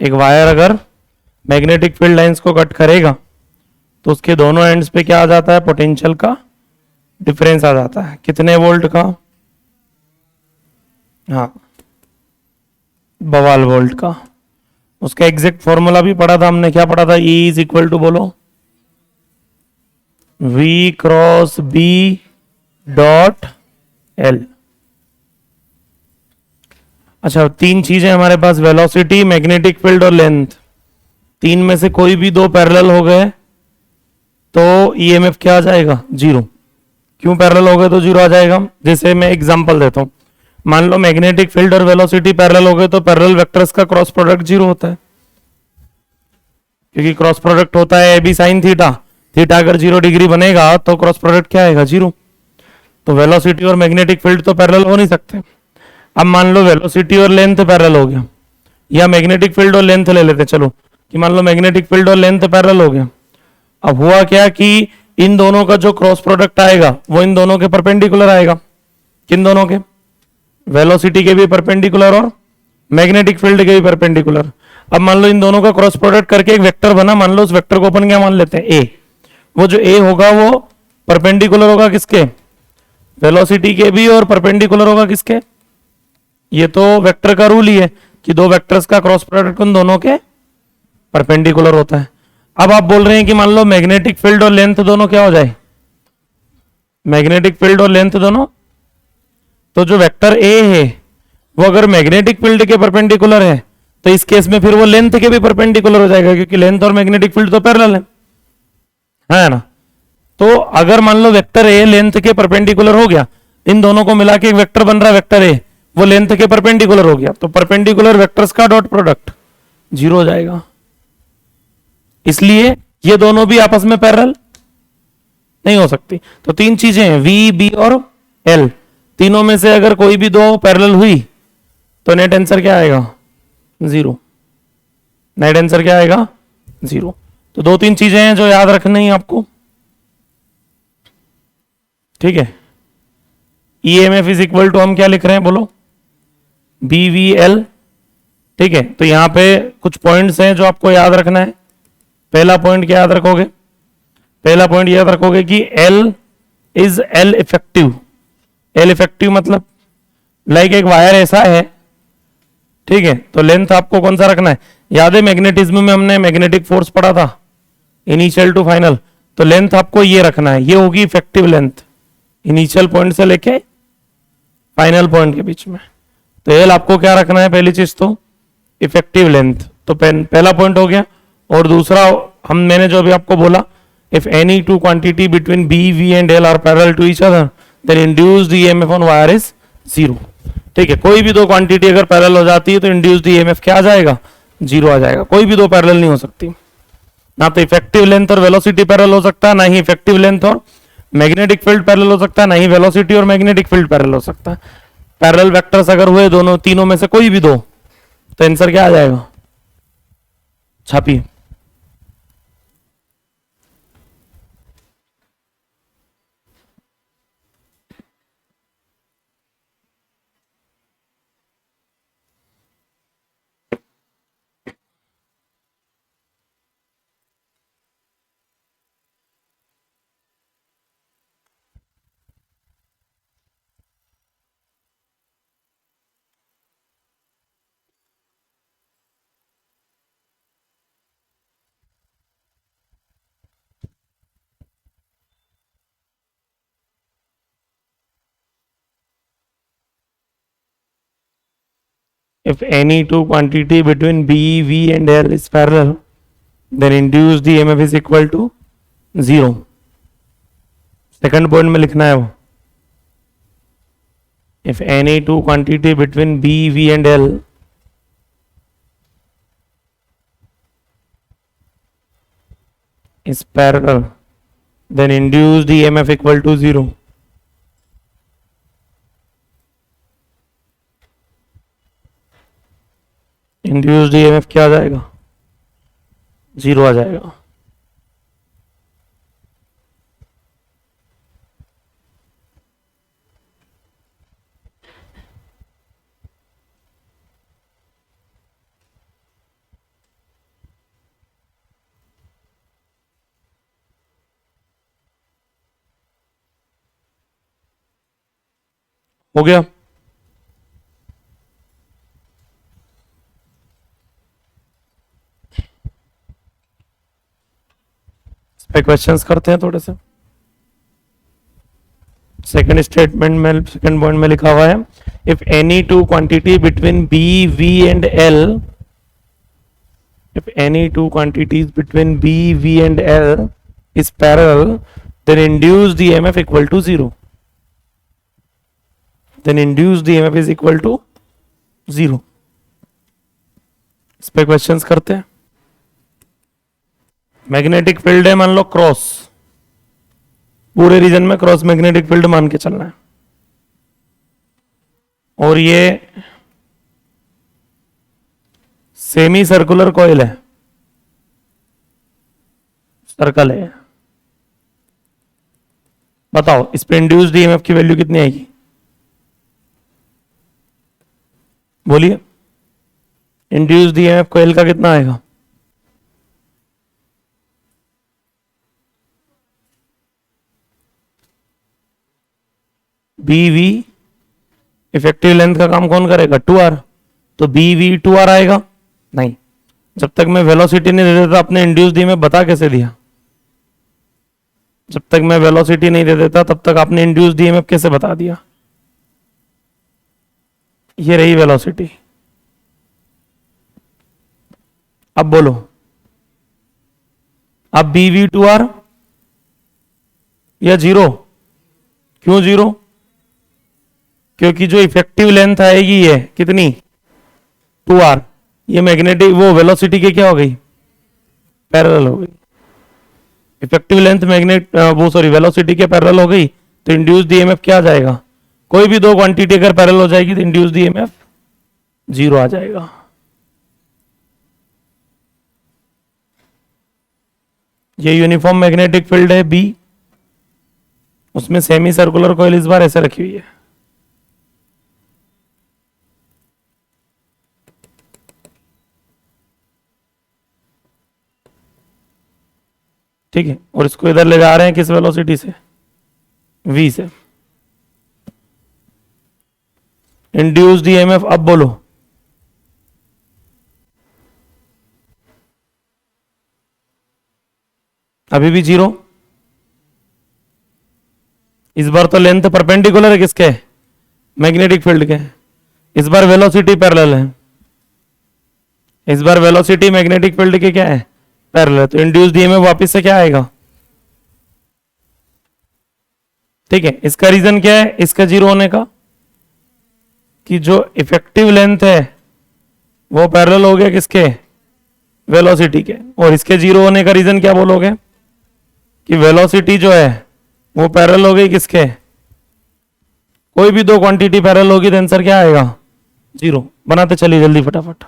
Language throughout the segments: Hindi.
एक वायर अगर मैग्नेटिक फील्ड लाइंस को कट करेगा तो उसके दोनों एंड्स पे क्या आ जाता है, पोटेंशियल का डिफरेंस आ जाता है, कितने वोल्ट का, हाँ 12 वोल्ट का। उसका एग्जैक्ट फॉर्मूला भी पढ़ा था हमने, क्या पढ़ा था, E इज इक्वल टू बोलो V cross B dot L। अच्छा, तीन चीजें हमारे पास, वेलोसिटी, मैग्नेटिक फील्ड और लेंथ। तीन में से कोई भी दो पैरेलल हो गए तो ईएमएफ क्या आ जाएगा, जीरो। क्यों पैरेलल हो गए तो जीरो आ जाएगा, जैसे मैं एग्जांपल देता हूं। मान लो मैग्नेटिक फील्ड और वेलोसिटी पैरेलल हो गए तो पैरेलल वेक्टर्स का क्रॉस प्रोडक्ट जीरो होता है, क्योंकि क्रॉस प्रोडक्ट होता है A B sine theta. Theta अगर 0 डिग्री बनेगा तो क्रॉस प्रोडक्ट क्या आएगा, जीरो। तो वेलोसिटी और मैग्नेटिक फील्ड तो पैरेलल हो नहीं सकते। अब मान लो वेलोसिटी और लेंथ पैरेलल हो गया, या मैग्नेटिक फील्ड और लेंथ ले लेते चलो, कि मान लो मैग्नेटिक फील्ड और लेंथ पैरेलल हो गया। अब हुआ क्या कि इन दोनों का जो क्रॉस प्रोडक्ट आएगा वो इन दोनों के परपेंडिकुलर आएगा। किन दोनों के, वेलोसिटी के भी परपेंडिकुलर और मैग्नेटिक फील्ड के भी परपेंडिकुलर। अब मान लो इन दोनों का क्रॉस प्रोडक्ट करके एक वेक्टर बना, मान लो उस वेक्टर को अपन क्या मान लेते हैं, ए। वो जो ए होगा वो परपेंडिकुलर होगा किसके, वेलोसिटी के भी, और परपेंडिकुलर होगा किसके, ये तो वेक्टर का रूल ही है कि दो वेक्टर्स का क्रॉस प्रोडक्ट उन दोनों के परपेंडिकुलर होता है। अब आप बोल रहे हैं कि मान लो मैग्नेटिक फील्ड और लेंथ दोनों क्या हो जाए, मैग्नेटिक फील्ड और लेंथ दोनों, तो जो वेक्टर ए है वो अगर मैग्नेटिक फील्ड के परपेंडिकुलर है तो इस केस में फिर वो लेंथ के भी परपेंडिकुलर हो जाएगा, क्योंकि लेंथ और मैग्नेटिक फील्ड तो पैरेलल है ना। तो अगर मान लो वेक्टर ए लेंथ के परपेंडिकुलर हो गया, इन दोनों को मिला के एक वेक्टर बन रहा है वेक्टर ए, वो लेंथ के परपेंडिकुलर हो गया, तो परपेंडिकुलर वेक्टर्स का डॉट प्रोडक्ट जीरो हो जाएगा। इसलिए ये दोनों भी आपस में पैरेलल नहीं हो सकती। तो तीन चीजें हैं, वी बी और एल, तीनों में से अगर कोई भी दो पैरेलल हुई तो नेट आंसर क्या आएगा, जीरो। नेट आंसर क्या आएगा, जीरो। तो दो तीन चीजें हैं जो याद रखनी है आपको, ठीक है। ईएमएफ इज इक्वल टू हम क्या लिख रहे हैं बोलो, बी वी एल, ठीक है। तो यहां पे कुछ पॉइंट्स हैं जो आपको याद रखना है। पहला पॉइंट क्या याद रखोगे, पहला पॉइंट याद रखोगे कि L is L effective. L effective मतलब लाइक एक वायर ऐसा है, ठीक है, तो लेंथ आपको कौन सा रखना है, याद है मैग्नेटिज्म में हमने मैग्नेटिक फोर्स पढ़ा था, इनिशियल टू फाइनल, तो लेंथ आपको ये रखना है, ये होगी इफेक्टिव लेंथ, इनिशियल पॉइंट से लेके फाइनल पॉइंट के बीच में। तो एल आपको क्या रखना है, पहली चीज तो इफेक्टिव लेंथ, तो पहला पॉइंट हो गया। और दूसरा मैंने जो अभी आपको बोला, if any two quantity between B V and L are parallel to each other then induced EMF on wire is zero. ठीक है, कोई भी दो क्वांटिटी अगर पैरेलल हो जाती है तो इंड्यूस्ड ईएमएफ क्या आ जाएगा, जीरो आ जाएगा। कोई भी दो पैरेलल नहीं हो सकती, ना तो इफेक्टिव लेंथ और वेलोसिटी पैरेलल हो सकता, ना ही इफेक्टिव लेंथ और मैग्नेटिक फील्ड पैरेलल हो सकता, ना ही वेलोसिटी और मैग्नेटिक फील्ड पैरेलल हो सकता। पैरेलल वेक्टर्स अगर हुए दोनों तीनों में से कोई भी दो तो आंसर क्या आ जाएगा, छापी। If any two quantity between B, V and L is parallel, then induced EMF is equal to zero. Second point में लिखना है वो, if any two quantity between B, V and L is parallel, then induced EMF equal to zero. Induced EMF क्या आ जाएगा, जीरो आ जाएगा। हो गया। इस पे क्वेश्चंस करते हैं थोड़े से। सेकंड स्टेटमेंट में, सेकंड पॉइंट में लिखा हुआ है, if any two quantity between B V and L, if any two quantities between B, V and L is parallel, then induced EMF equal to 0. Then induced EMF is equal to 0. इस पे क्वेश्चंस करते हैं। मैग्नेटिक फील्ड है मान लो क्रॉस, पूरे रीजन में क्रॉस मैग्नेटिक फील्ड मान के चलना है, और ये सेमी सर्कुलर कॉइल है, सर्कल है। बताओ इस पे इंड्यूस्ड ईएमएफ की वैल्यू कितनी आएगी? बोलिए, इंड्यूस्ड ईएमएफ कॉइल का कितना आएगा? बी वी, इफेक्टिव लेंथ का काम कौन करेगा? 2r, तो बी वी 2r आएगा? नहीं, जब तक मैं वेलोसिटी नहीं दे देता अपने इंड्यूस्ड ईएमएफ बता कैसे दिया? जब तक मैं वेलोसिटी नहीं दे देता तब तक आपने इंड्यूस्ड ईएमएफ कैसे बता दिया? ये रही वेलोसिटी। अब बोलो, अब बी वी 2r या 0? क्यों 0? क्योंकि जो इफेक्टिव लेंथ आएगी ये कितनी? 2r, ये मैग्नेटिक वो वेलोसिटी के क्या हो गई? पैरेलल हो गई। इफेक्टिव लेंथ मैग्नेट वो सॉरी वेलोसिटी के पैरेलल हो गई, तो इंड्यूस्ड ईएमएफ क्या आ जाएगा? कोई भी दो क्वांटिटी अगर पैरेलल हो जाएगी तो इंड्यूस्ड ईएमएफ 0 आ जाएगा। ये यूनिफॉर्म मैग्नेटिक फील्ड है बी, उसमें सेमी सर्कुलर कॉइल इस बार ऐसे रखी हुई है। ठीक है, और इसको इधर ले जा रहे हैं किस वेलोसिटी से? v से। इंड्यूस्ड ईएमएफ अब बोलो, अभी भी 0। इस बार तो लेंथ परपेंडिकुलर है किसके? मैग्नेटिक फील्ड के। इस बार वेलोसिटी पैरेलल है, इस बार वेलोसिटी मैग्नेटिक फील्ड के क्या है? पैरेलल। तो इंड्यूस्ड ईएमएफ वापस से क्या आएगा? ठीक है, इसका रीजन क्या है इसका 0 होने का? कि जो इफेक्टिव लेंथ है वो पैरेलल हो गया किसके? वेलोसिटी के। और इसके 0 होने का रीजन क्या बोलोगे? कि वेलोसिटी जो है वो पैरेलल हो गई किसके? कोई भी दो क्वांटिटी पैरेलल होगी तो आंसर क्या आएगा? 0। बनाते चलिए जल्दी फटाफट।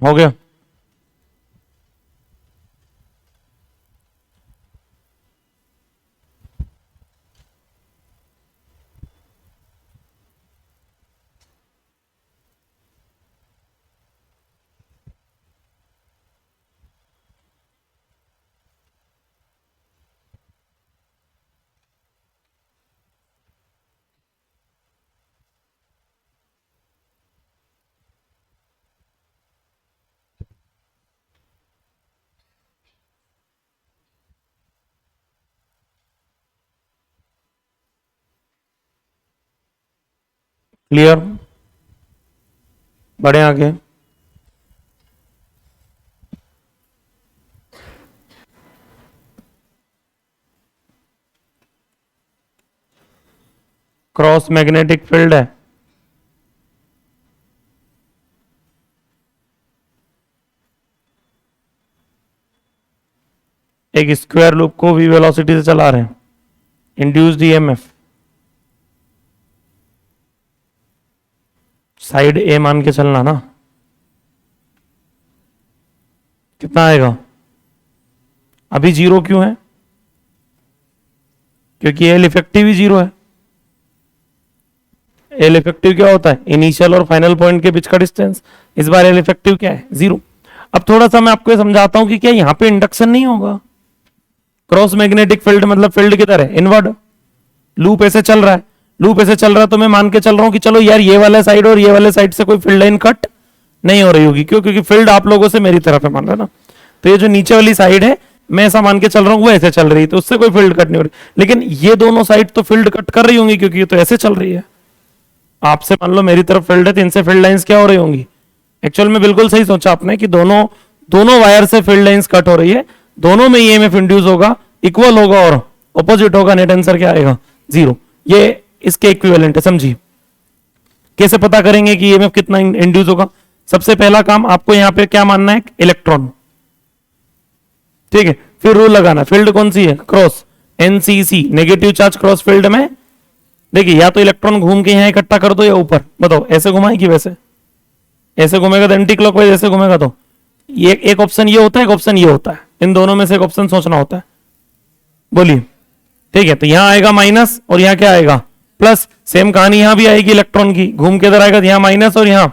हो गया। क्लियर? बढ़े आगे। क्रॉस मैग्नेटिक फील्ड है, एक स्क्वायर लूप को v वेलोसिटी से चला रहे हैं, इंड्यूस्ड ईएमएफ, साइड ए मान के चलना ना, कितना आएगा? अभी जीरो क्यों है? क्योंकि एल इफेक्टिव ही जीरो है। एल इफेक्टिव क्या होता है? इनिशियल और फाइनल पॉइंट के बीच का डिस्टेंस। इस बार एल इफेक्टिव क्या है? जीरो। अब थोड़ा सा मैं आपको ये समझाता हूं कि क्या यहां पे इंडक्शन नहीं होगा? क्रॉस मैग्नेटिक फील्ड मतलब फील्ड किधर है? इनवर्ड। लूप ऐसे चल रहा है, लूप ऐसे चल रहा है, तो मैं मान के चल रहा हूं कि चलो यार ये वाला साइड और ये वाले साइड से कोई फील्ड लाइन कट नहीं हो रही होगी। क्यों? क्योंकि फील्ड आप लोगों से मेरी तरफ है, मान रहे ना। तो ये जो नीचे वाली साइड है, मैं ऐसा मान के चल रहा हूं वो ऐसे चल रही है, तो उससे कोई फील्ड कट नहीं हो रही। लेकिन ये दोनों साइड तो फील्ड कट कर रही होंगी, क्योंकि ये तो ऐसे चल रही है। आपसे मान लो मेरी तरफ फील्ड है, तो इनसे फील्ड लाइंस क्या हो रही होंगी? एक्चुअल में बिल्कुल सही सोचा आपने कि दोनों दोनों वायर से फील्ड लाइंस कट हो रही है, दोनों में ईएमएफ इंड्यूस होगा, इक्वल होगा और ऑपोजिट होगा। नेट आंसर क्या आएगा? जीरो। ये इसके इक्विवेलेंट है, समझिए। कैसे पता करेंगे कि ईएमएफ कितना इंड्यूस होगा? सबसे पहला काम आपको यहां पे क्या मानना है? इलेक्ट्रॉन। ठीक है, फिर रूल लगाना, फील्ड कौन सी है? Cross. NCC, negative charge cross field में। देखिए, या तो इलेक्ट्रॉन घूम के यहां इकट्ठा कर दो या ऊपर। बताओ, ऐसे घुमाए कि वैसे? ऐसे घूमेगा तो एंटी क्लॉकवाइज, ऐसे घूमेगा तो ये एक ऑप्शन ये होता है, एक ऑप्शन ये होता है। इन दोनों में से एक ऑप्शन सोचना होता है। बोलिए। ठीक है, तो यहां आएगा माइनस और यहां क्या आएगा? प्लस। सेम कहानी यहां भी आएगी इलेक्ट्रॉन की, घूम के इधर आएगा, यहां माइनस और यहां।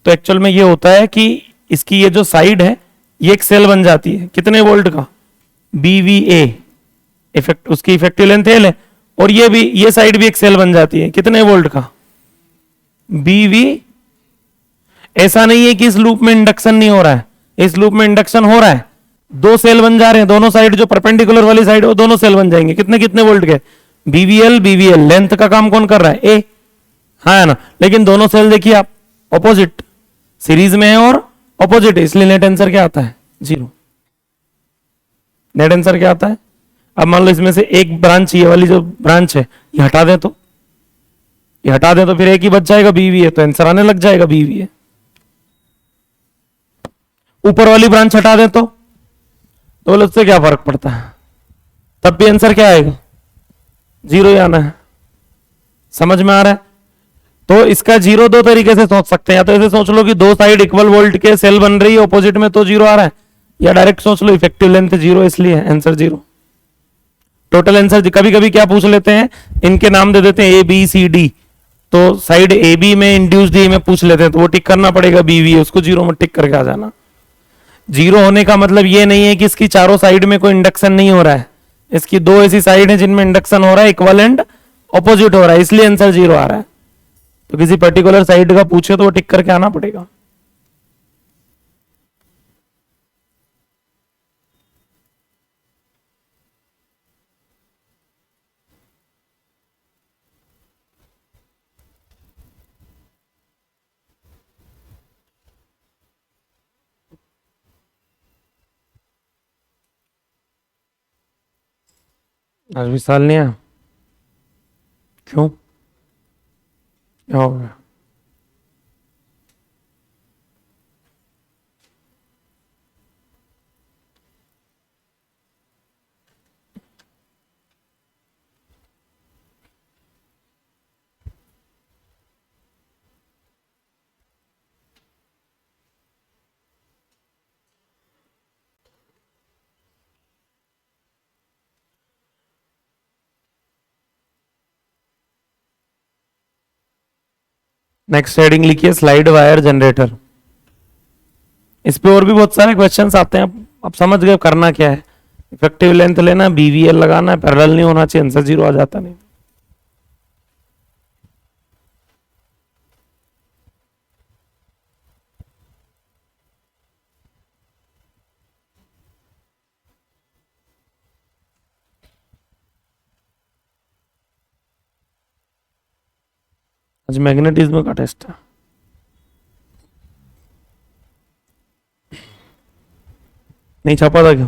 तो एक्चुअल में ये होता है कि इसकी ये जो साइड है, ये एक सेल बन जाती है। कितने वोल्ट का? बीवीए इफेक्ट, उसकी इफेक्टिव लेंथ एल है। और ये भी, ये साइड भी एक सेल बन जाती है। कितने वोल्ट का? बीवी। ऐसा नहीं है कि इस लूप में इंडक्शन नहीं हो रहा है, इस लूप में इंडक्शन हो रहा है। दो सेल बन जा रहे हैं, दोनों साइड जो परपेंडिकुलर वाली साइड है वो दोनों सेल बन जाएंगे। कितने कितने वोल्ट के? BVL BVL. लेंथ का काम कौन कर रहा है? ए। हाँ है ना? लेकिन दोनों सेल देखिए आप, ऑपोजिट सीरीज में है और ऑपोजिट है, इसलिए नेट आंसर क्या आता है? जीरो। नेट आंसर क्या आता है? अब मान लो इसमें से एक ब्रांच, ये वाली जो ब्रांच है, ये हटा दें तो, ये हटा दें तो फिर एक ही बच जाएगा, बीवी है। तो आंसर आने लग जाएगा, बीवी है। ऊपर वाली ब्रांच हटा दें तो बोले उससे क्या फर्क पड़ता है? तब भी आंसर क्या आएगा? जीरो ही आना है। समझ में आ रहा है? तो इसका जीरो दो तरीके से सोच सकते हैं। या तो ऐसे सोच लो कि दो साइड इक्वल वोल्ट के सेल बन रही है ऑपोजिट में, तो जीरो आ रहा है। या डायरेक्ट सोच लो इफेक्टिव लेंथ जीरो, इसलिए आंसर जीरो। टोटल आंसर कभी कभी क्या पूछ लेते हैं, इनके नाम दे देते हैं ए बी सी डी। तो साइड ए बी में इंड्यूस्ड ई में पूछ लेते हैं, तो वो टिक करना पड़ेगा बीवी, उसको जीरो में टिक करके आ जाना। जीरो होने का मतलब ये नहीं है कि इसकी चारों साइड में कोई इंडक्शन नहीं हो रहा है। इसकी दो ऐसी साइड है जिनमें इंडक्शन हो रहा है, इक्वल एंड ऑपोजिट हो रहा है, इसलिए आंसर जीरो आ रहा है। तो किसी पर्टिकुलर साइड का पूछे तो वो टिक करके आना पड़ेगा। आज भी साल नहीं आया? क्यों, क्या हो गया? नेक्स्ट हेडिंग लिखिए, स्लाइड वायर जनरेटर। इस पे और भी बहुत सारे क्वेश्चंस आते हैं। आप समझ गए करना क्या है? इफेक्टिव लेंथ लेना, बीवीएल लगाना है, पैरेलल नहीं होना चाहिए, आंसर जीरो आ जाता। नहीं आज मैग्नेटिज्म का टेस्ट है। नहीं छापा था क्या?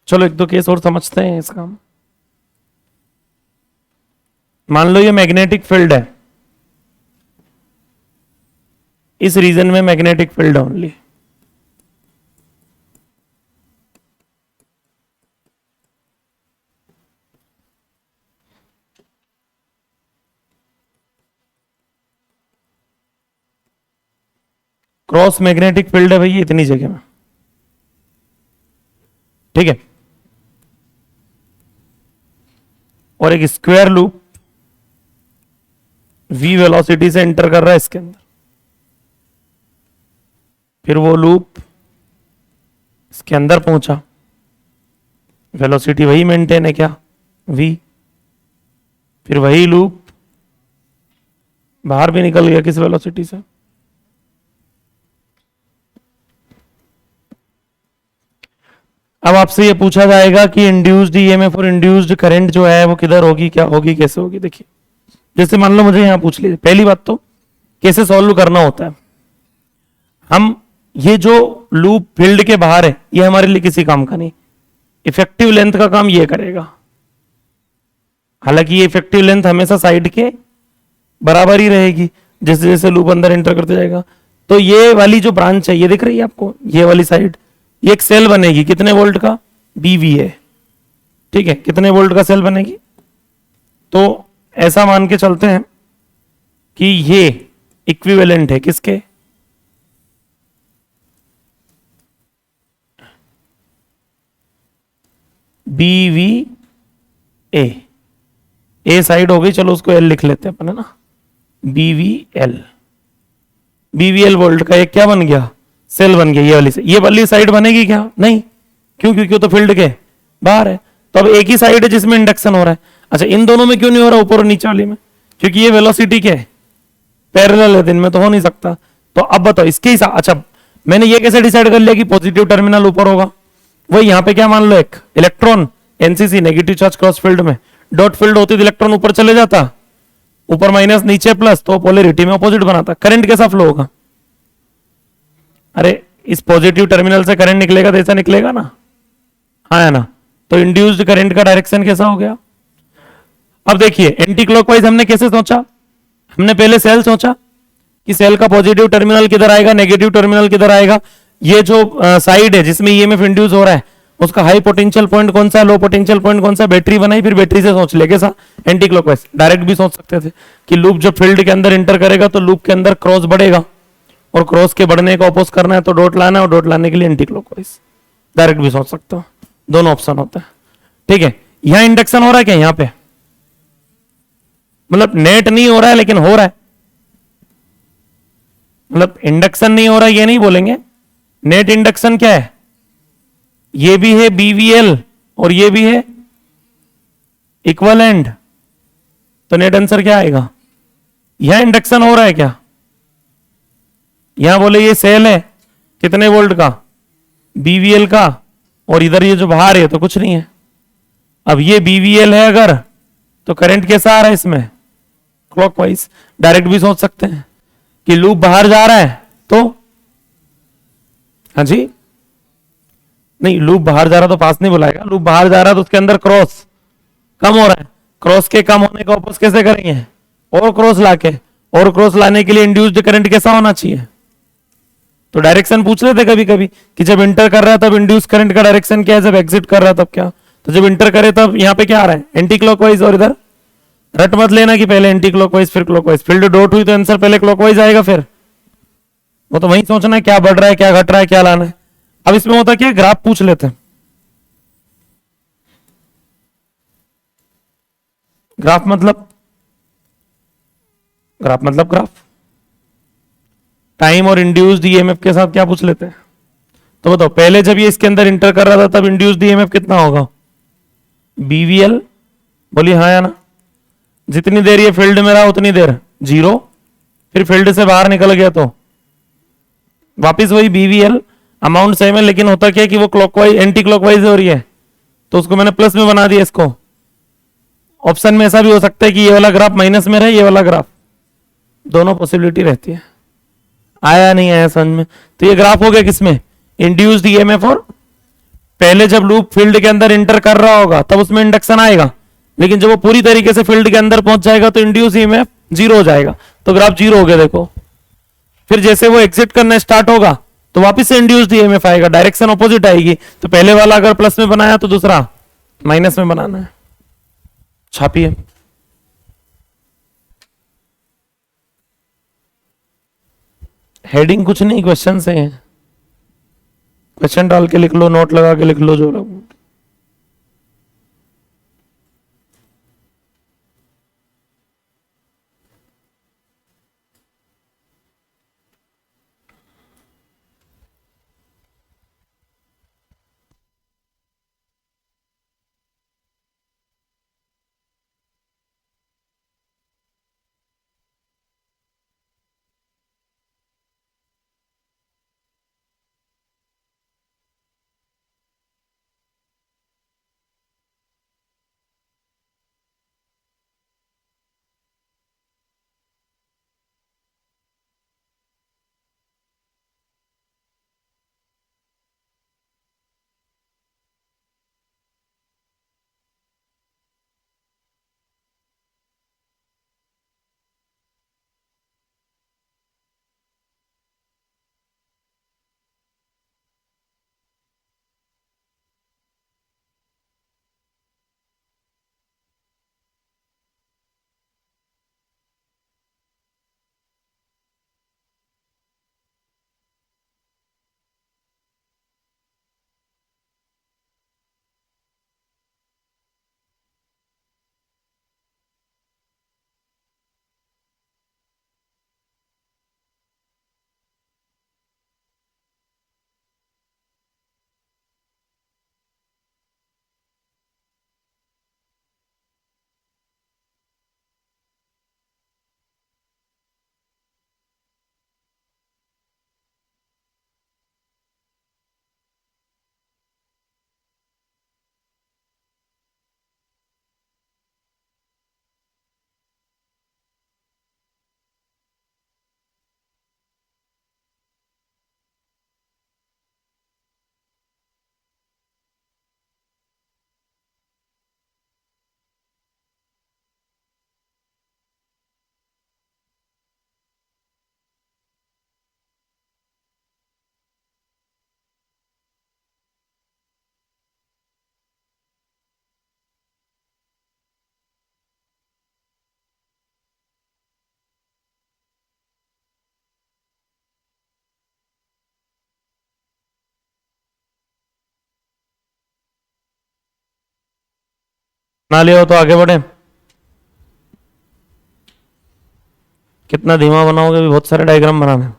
चलो एक दो केस और समझते हैं इसका। मान लो ये मैग्नेटिक फील्ड है, इस रीजन में magnetic field only. Cross magnetic field है भैया इतनी जगह में, ठीक है। और एक स्क्वायर लूप v वेलोसिटी से एंटर कर रहा है इसके अंदर, फिर वो लूप इसके अंदर पहुंचा, वेलोसिटी वही मेंटेन है क्या, v, फिर वही लूप बाहर भी निकल गया किस वेलोसिटी से, अब आपसे ये पूछा जाएगा कि इंड्यूस्ड ईएमएफ और इंड्यूस्ड करंट जो है वो किधर होगी, क्या होगी, कैसे होगी। देखिए जैसे मान लो मुझे यहां पूछ लीजिए, पहली बात तो कैसे सॉल्व करना होता है। हम ये जो लूप फील्ड के बाहर है ये हमारे लिए किसी काम का नहीं, इफेक्टिव लेंथ का काम ये करेगा। हालांकि ये इफेक्टिव लेंथ हमेशा साइड के बराबर ही रहेगी जैसे जैसे लूप अंदर एंटर करते जाएगा। तो ये वाली जो ब्रांच है ये दिख रही है आपको, ये वाली साइड, ये एक सेल बनेगी कितने वोल्ट का, बीवीए, ठीक है। कितने वोल्ट का सेल बनेगी, तो ऐसा मान के चलते हैं कि ये इक्विवेलेंट है किसके, बीवी ए साइड हो गई, चलो उसको एल लिख लेते हैं अपन, है ना, बीवीएल, बीवीएल वोल्ट का एक क्या बन गया, सेल बन गया। ये वाली साइड बनेगी क्या, नहीं, क्यों, क्योंकि तो फील्ड के बाहर है। तो अब एक ही साइड है जिसमें इंडक्शन हो रहा है। अच्छा इन दोनों में क्यों नहीं हो रहा, ऊपर और नीचे वाली में, क्योंकि ये वेलोसिटी के पैरेलल है, दिन में तो हो नहीं सकता। तो अब बताओ इसके हिसाब, अच्छा मैंने ये कैसे डिसाइड कर लिया कि पॉजिटिव टर्मिनल ऊपर होगा, वही यहाँ पे क्या मान लो, एक electron NCC negative charge cross field में डॉट फील्ड होती तो इलेक्ट्रॉन ऊपर चले जाता, ऊपर माइनस नीचे प्लस, तो पोलैरिटी में अपोजिट बनाता। करंट कैसा फ्लो होगा, अरे इस पॉजिटिव टर्मिनल से करंट निकलेगा तो ऐसा निकलेगा ना, हाँ है ना। तो इंड्यूस्ड करंट का डायरेक्शन कैसा हो गया। अब देखिए एंटी क्लॉकवाइज हमने कैसे सोचा, हमने पहले सेल सोचा कि सेल का पॉजिटिव टर्मिनल किधर आएगा, नेगेटिव टर्मिनल किधर आएगा। ये जो साइड है जिसमें ईएमएफ इंड्यूस हो रहा है उसका हाई पोटेंशियल पॉइंट कौन सा, लो पोटेंशियल पॉइंट कौन सा, बैटरी बनाई, फिर बैटरी से सोच ले कैसा, एंटी क्लॉकवाइज। डायरेक्ट भी सोच सकते थे कि लूप जब फील्ड के अंदर इंटर करेगा तो लूप के अंदर क्रॉस बढ़ेगा और क्रॉस के बढ़ने को अपोज करना है तो डॉट लाना है, और डॉट लाने के लिए एंटी क्लॉकवाइज। डायरेक्ट भी सोच सकते हो, दोनों ऑप्शन होता है, ठीक है। यहां इंडक्शन हो रहा है क्या, यहां पे मतलब नेट नहीं हो रहा है लेकिन हो रहा है, मतलब इंडक्शन नहीं हो रहा है ये नहीं बोलेंगे, नेट इंडक्शन क्या है, ये भी है बीवीएल और ये भी है इक्विवेलेंट, तो नेट आंसर क्या आएगा। यहां इंडक्शन हो रहा है क्या, यहां बोले ये सेल है कितने वोल्ट का, बीवीएल का, और इधर ये जो बाहर है तो कुछ नहीं है। अब ये बीवीएल है अगर, तो करंट कैसा आ रहा है इसमें, क्लॉकवाइज। डायरेक्ट भी सोच सकते हैं कि लूप बाहर जा रहा है तो, हाँ जी, नहीं लूप बाहर जा रहा तो पास नहीं बुलाएगा, लूप बाहर जा रहा है तो उसके अंदर क्रॉस कम हो रहा है, क्रॉस के कम होने का वापस कैसे करेंगे, और क्रॉस लाके, और क्रॉस लाने के लिए इंड्यूस्ड करंट कैसा होना चाहिए। तो डायरेक्शन पूछ रहे थे कभी कभी कि जब इंटर कर रहा है तब इंड्यूस करंट का डायरेक्शन क्या है, जब एग्जिट कर रहा है तब क्या। तो जब इंटर करे तब यहाँ पे क्या आ रहा है, एंटी क्लॉकवाइज, और इधर रट मत लेना कि पहले एंटी क्लॉकवाइज फिर क्लॉकवाइज, फील्ड डॉट हुई तो आंसर पहले क्लॉकवाइज आएगा, फिर वो तो वही सोचना है क्या बढ़ रहा है क्या घट रहा है क्या लाना है। अब इसमें होता क्या, ग्राफ पूछ लेते हैं। ग्राफ मतलब ग्राफ, टाइम और इंड्यूस्ड ईएमएफ के साथ क्या पूछ लेते हैं। तो बताओ पहले जब ये इसके अंदर इंटर कर रहा था तब इंड्यूस्ड ईएमएफ कितना होगा, बीवीएल, बोलिए हाँ या ना। जितनी देर ये फील्ड में रहा उतनी देर जीरो, फिर फील्ड से बाहर निकल गया तो वापिस वही बीवीएल, अमाउंट सेम है लेकिन होता क्या है कि वो क्लॉकवाइज एंटी क्लॉकवाइज हो रही है तो उसको मैंने प्लस में बना दिया इसको, ऑप्शन में ऐसा भी हो सकता है कि ये वाला ग्राफ माइनस में रहे, ये वाला ग्राफ, दोनों पॉसिबिलिटी रहती है। आया नहीं आया समझ में? तो ये ग्राफ हो गया किसमें, इंड्यूस्ड ईएमएफ, और पहले जब लूप फील्ड के अंदर इंटर कर रहा होगा तब उसमें इंडक्शन आएगा, लेकिन जब वो पूरी तरीके से फील्ड के अंदर पहुंच जाएगा तो इंड्यूस ईएमएफ जीरो हो जाएगा, तो ग्राफ जीरो हो गया देखो। फिर जैसे वो एग्जिट करना स्टार्ट होगा तो वापस से इंड्यूस्ड ईएमएफ आएगा, डायरेक्शन ऑपोजिट आएगी, तो पहले वाला अगर प्लस में बनाया तो दूसरा माइनस में बनाना है। छापिए। हेडिंग कुछ नहीं, क्वेश्चन से है, क्वेश्चन डाल के लिख लो, नोट लगा के लिख लो जो लोग। ना लिया हो तो आगे बढ़े। कितना धीमा बनाओगे, भी बहुत सारे डायग्राम बनाने हैं।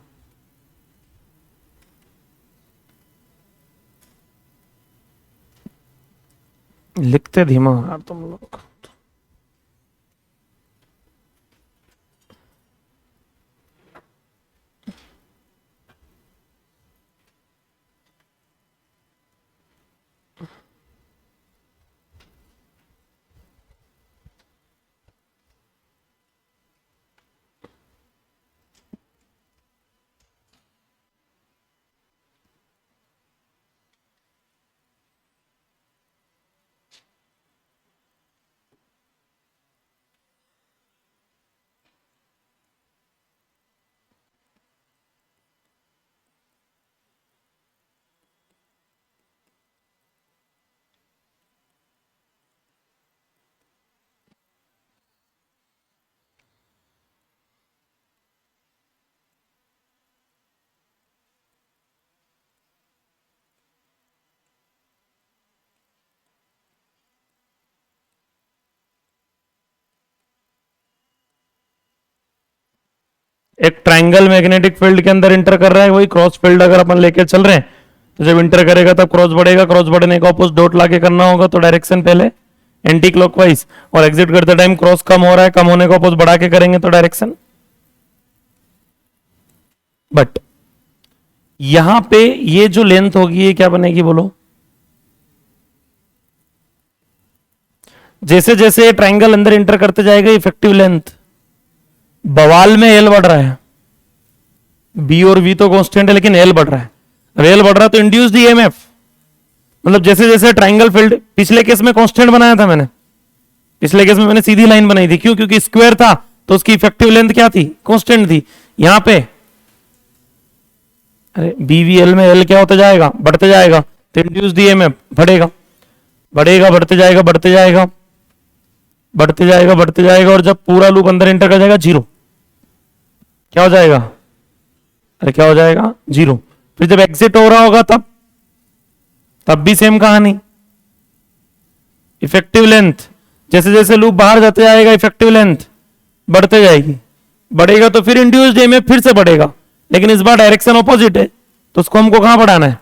लिखते धीमा यार तुम लोग। एक ट्रायंगल मैग्नेटिक फील्ड के अंदर इंटर कर रहा है, वही क्रॉस फील्ड अगर अपन लेके चल रहे हैं तो जब इंटर करेगा तब क्रॉस बढ़ेगा, क्रॉस बढ़ने का अपोजिट डॉट लाके करना होगा, तो डायरेक्शन पहले एंटी क्लॉकवाइज, और एग्जिट करते टाइम क्रॉस कम हो रहा है, कम होने का अपोजिट बढ़ा के करेंगे तो डायरेक्शन। बट यहां पे ये जो लेंथ होगी ये क्या बनेगी बोलो, जैसे जैसे ये ट्राइंगल अंदर इंटर करते जाएगा इफेक्टिव लेंथ बवाल में एल बढ़ रहा है, बी और वी तो कांस्टेंट है लेकिन एल बढ़ रहा है। अब एल बढ़ रहा है तो इंड्यूस्ड ईएमएफ, मतलब जैसे जैसे ट्राइंगल फील्ड, पिछले केस में कांस्टेंट बनाया था मैंने, पिछले केस में मैंने सीधी लाइन बनाई थी, क्यों? क्योंकि स्क्वायर था तो उसकी इफेक्टिव लेंथ क्या थी? कांस्टेंट थी। यहां पे अरे बीवीएल में एल क्या होता जाएगा? बढ़ते जाएगा, तो इंड्यूस्ड ईएमएफ बढ़ेगा, बढ़ेगा, बढ़ते जाएगा, बढ़ते जाएगा, बढ़ते जाएगा, बढ़ते जाएगा, और जब पूरा लूप अंदर एंटर कर जाएगा जीरो, क्या हो जाएगा? अरे क्या हो जाएगा? जीरो। फिर जब एग्जिट हो रहा होगा तब तब भी सेम कहानी, इफेक्टिव लेंथ जैसे जैसे लूप बाहर जाते जाएगा इफेक्टिव लेंथ बढ़ते जाएगी, बढ़ेगा तो फिर इंड्यूस्ड ईएमएफ फिर से बढ़ेगा, लेकिन इस बार डायरेक्शन ऑपोजिट है, तो उसको हमको कहां बढ़ाना है?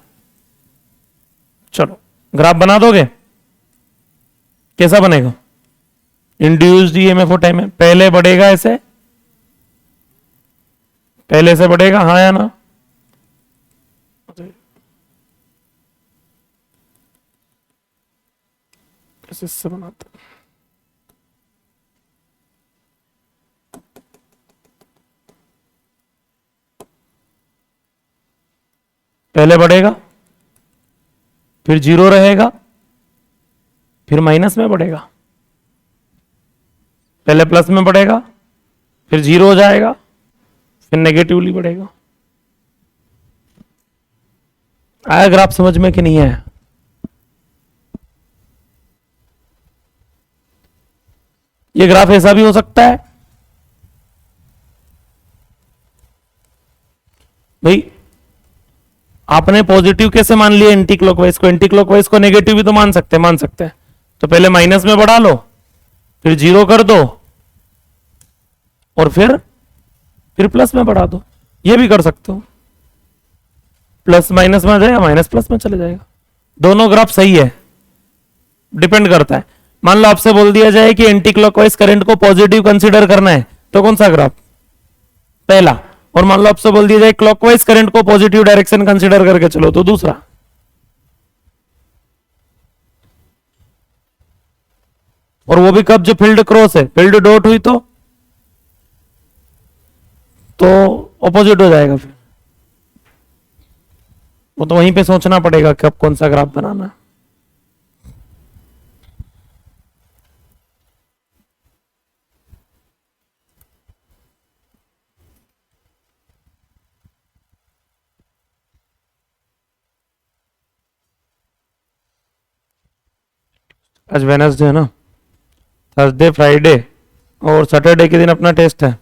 चलो ग्राफ बना दोगे? कैसा बनेगा? इंड्यूस्ड ईएमएफ और टाइम है, पहले बढ़ेगा ऐसे, पहले से बढ़ेगा, हाँ या ना? इससे बनाते, पहले बढ़ेगा, फिर जीरो रहेगा, फिर माइनस में बढ़ेगा, पहले प्लस में बढ़ेगा, फिर जीरो हो जाएगा, फिर नेगेटिवली बढ़ेगा। आया ग्राफ समझ में कि नहीं आया? ये ग्राफ ऐसा भी हो सकता है भाई, आपने पॉजिटिव कैसे मान लिया एंटी क्लॉकवाइज को? एंटी क्लॉकवाइज को नेगेटिव भी तो मान सकते हैं, मान सकते हैं। तो पहले माइनस में बढ़ा लो, फिर जीरो कर दो, और फिर प्लस में बढ़ा दो, ये भी कर सकते हो। प्लस माइनस में आ जाएगा, माइनस प्लस में चले जाएगा। दोनों ग्राफ सही है, डिपेंड करता है। मान लो आपसे बोल दिया जाए कि एंटी क्लॉकवाइज करंट को पॉजिटिव कंसीडर करना है, तो कौन सा ग्राफ? पहला। और मान लो आपसे बोल दिया जाए क्लॉकवाइज करंट को पॉजिटिव डायरेक्शन कंसीडर करके चलो, तो दूसरा। और वो भी कब? जो फील्ड क्रॉस है, फील्ड डॉट हुई तो ऑपोजिट हो जाएगा। फिर वो तो वहीं पे सोचना पड़ेगा कि अब कौन सा ग्राफ बनाना है। आज वेनसडे है ना, थर्सडे, फ्राइडे और सैटरडे के दिन अपना टेस्ट है।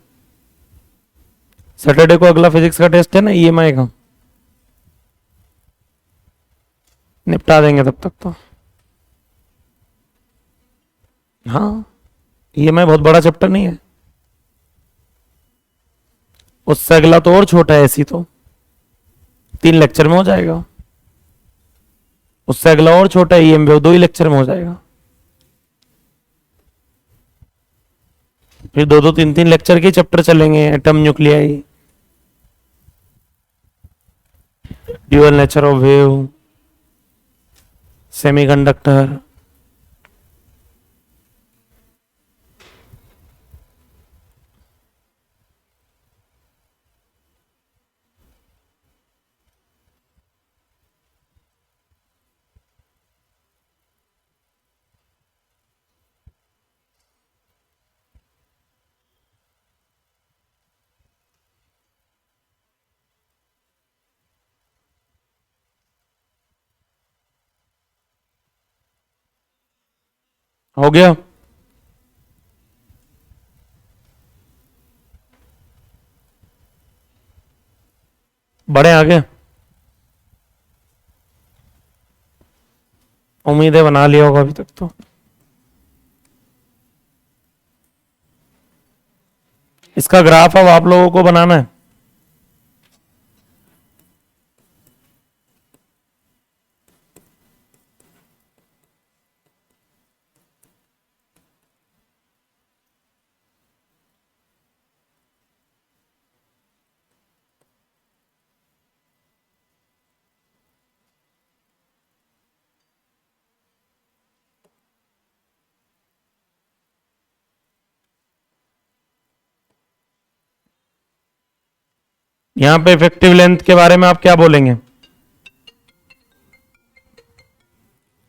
सैटरडे को अगला फिजिक्स का टेस्ट है ना, ईएमआई का, निपटा देंगे तब तक तो। हाँ, ईएमआई बहुत बड़ा चैप्टर नहीं है, उससे अगला तो और छोटा है, ऐसी तो 3 लेक्चर में हो जाएगा। उससे अगला और छोटा है ईएमबी, 2 ही लेक्चर में हो जाएगा। फिर 2-2, 3-3 लेक्चर के चैप्टर चलेंगे, atom, nuclei, dual nature of wave, semiconductor. हो गया? बड़े आगे, उम्मीद है बना लिया होगा अभी तक तो। इसका ग्राफ अब आप लोगों को बनाना है। यहां पे इफेक्टिव लेंथ के बारे में आप क्या बोलेंगे?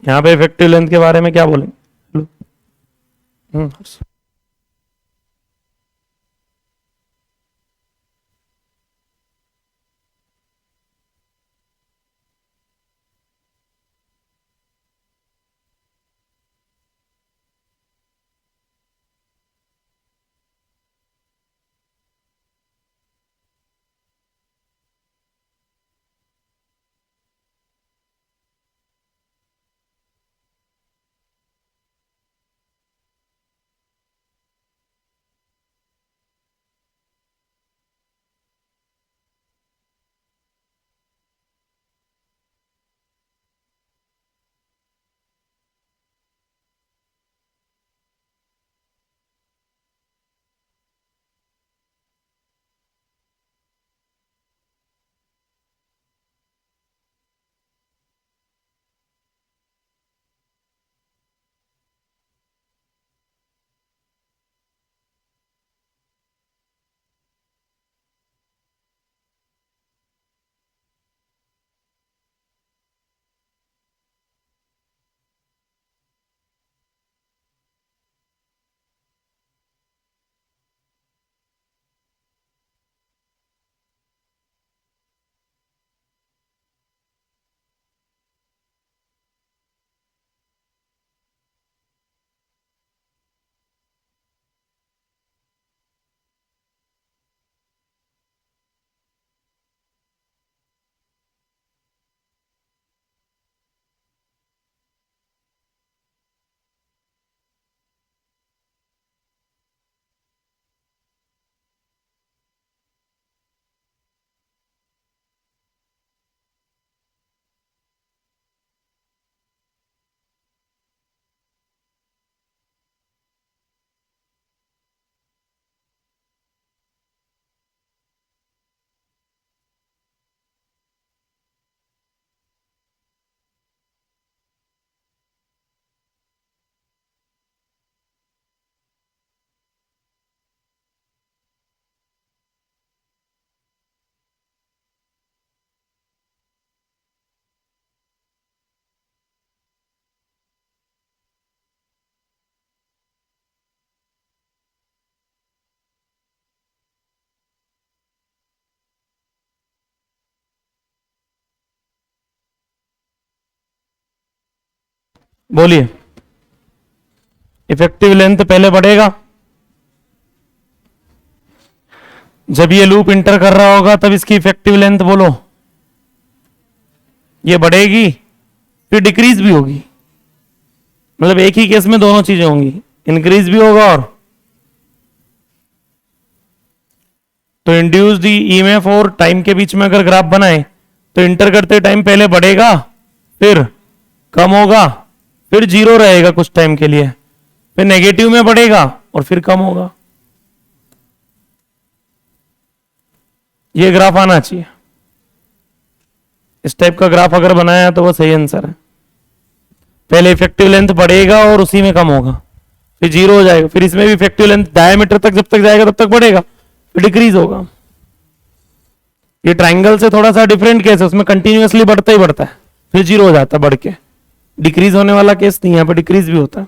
यहां पे इफेक्टिव लेंथ के बारे में क्या बोलेंगे? हम्म बोलिए। इफेक्टिव लेंथ पहले बढ़ेगा जब ये लूप इंटर कर रहा होगा, तब इसकी इफेक्टिव लेंथ बोलो ये बढ़ेगी, फिर डिक्रीज भी होगी। मतलब एक ही केस में दोनों चीजें होंगी, इंक्रीज भी होगा और तो इंड्यूस्ड ईएमएफ और टाइम के बीच में अगर ग्राफ बनाए तो इंटर करते टाइम पहले बढ़ेगा, फिर कम होगा, फिर जीरो रहेगा कुछ टाइम के लिए, फिर नेगेटिव में बढ़ेगा और फिर कम होगा। ये ग्राफ आना चाहिए। इस टाइप का ग्राफ अगर बनाया तो वो सही आंसर है। पहले इफेक्टिव लेंथ बढ़ेगा और उसी में कम होगा, फिर जीरो हो जाएगा, फिर इसमें भी इफेक्टिव लेंथ डायमीटर तक जब तक जाएगा तब तक बढ़ेगा, फिर डिक्रीज होगा। ये ट्राइंगल से थोड़ा सा डिफरेंट केस है, उसमें कंटिन्यूअसली बढ़ता ही बढ़ता है, फिर जीरो हो जाता है बढ़ के। डिक्रीज होने वाला केस नहीं, यहां पर डिक्रीज भी होता है।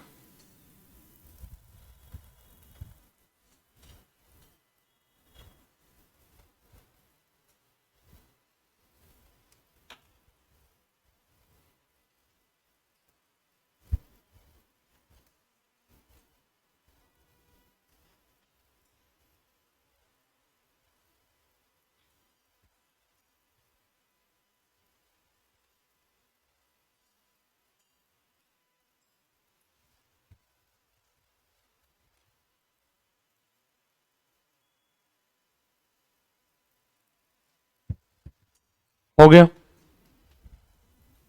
हो गया,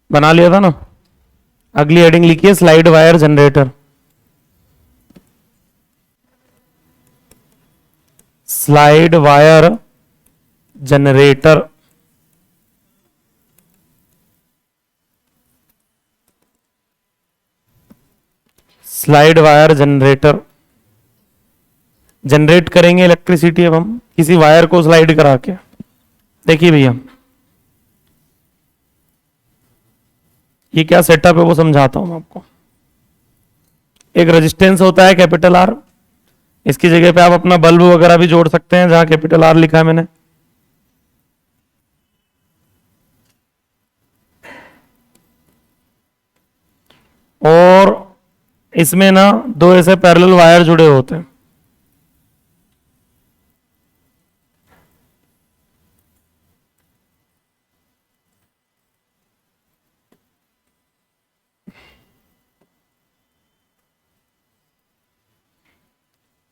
बना लिया था ना। अगली हेडिंग लिखिए slide wire generator. Slide wire generator. Slide wire generator generate करेंगे इलेक्ट्रिसिटी अब हम किसी वायर को स्लाइड करा के। देखिए भैया, ये क्या सेटअप है वो समझाता हूं मैं आपको। एक रेजिस्टेंस होता है कैपिटल आर, इसकी जगह पे आप अपना बल्ब वगैरह भी जोड़ सकते हैं जहां कैपिटल आर लिखा है मैंने। और इसमें ना दो ऐसे पैरेलल वायर जुड़े होते हैं।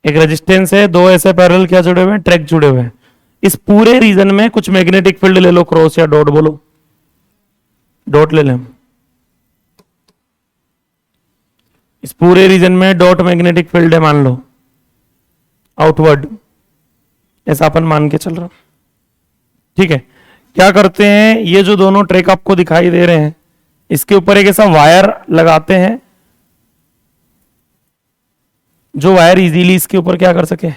एक रेजिस्टेंस है, दो ऐसे पैरेलल क्या जुड़े हुए हैं, ट्रैक जुड़े हुए हैं। इस पूरे रीजन में कुछ मैग्नेटिक फील्ड ले लो, क्रॉस या डॉट बोलो, डॉट ले लें। इस पूरे रीजन में डॉट मैग्नेटिक फील्ड है मान लो, आउटवर्ड, ऐसा अपन मान के चल रहा। ठीक है, क्या करते हैं, ये जो दोनों ट्रैक आपको दिखाई दे रहे हैं इसके ऊपर एक ऐसा वायर लगाते हैं जो वायर इजीली इसके ऊपर क्या कर सके,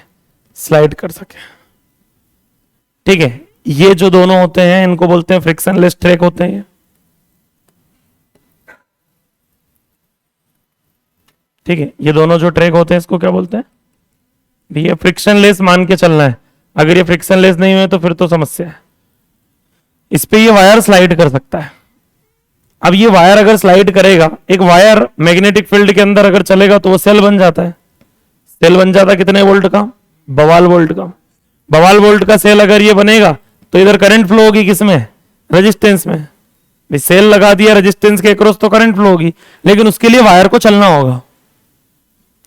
स्लाइड कर सके। ठीक है, ये जो दोनों होते हैं इनको बोलते हैं फ्रिक्शनलेस ट्रैक होते हैं। ठीक है, ये दोनों जो ट्रैक होते हैं इसको क्या बोलते हैं भैया, फ्रिक्शनलेस मान के चलना है। अगर ये फ्रिक्शनलेस नहीं हुए तो फिर तो समस्या है। इस पे ये वायर स्लाइड कर सकता है। अब ये वायर अगर स्लाइड करेगा, एक वायर मैग्नेटिक फील्ड के अंदर अगर चलेगा तो वो सेल बन जाता है। सेल बन जाता कितने वोल्ट का, 12 वोल्ट का। 12 वोल्ट का सेल अगर ये बनेगा तो इधर करंट फ्लो होगी, किसमें, रेजिस्टेंस में। सेल लगा दिया रेजिस्टेंस के अक्रॉस तो करंट फ्लो होगी, लेकिन उसके लिए वायर को चलना होगा,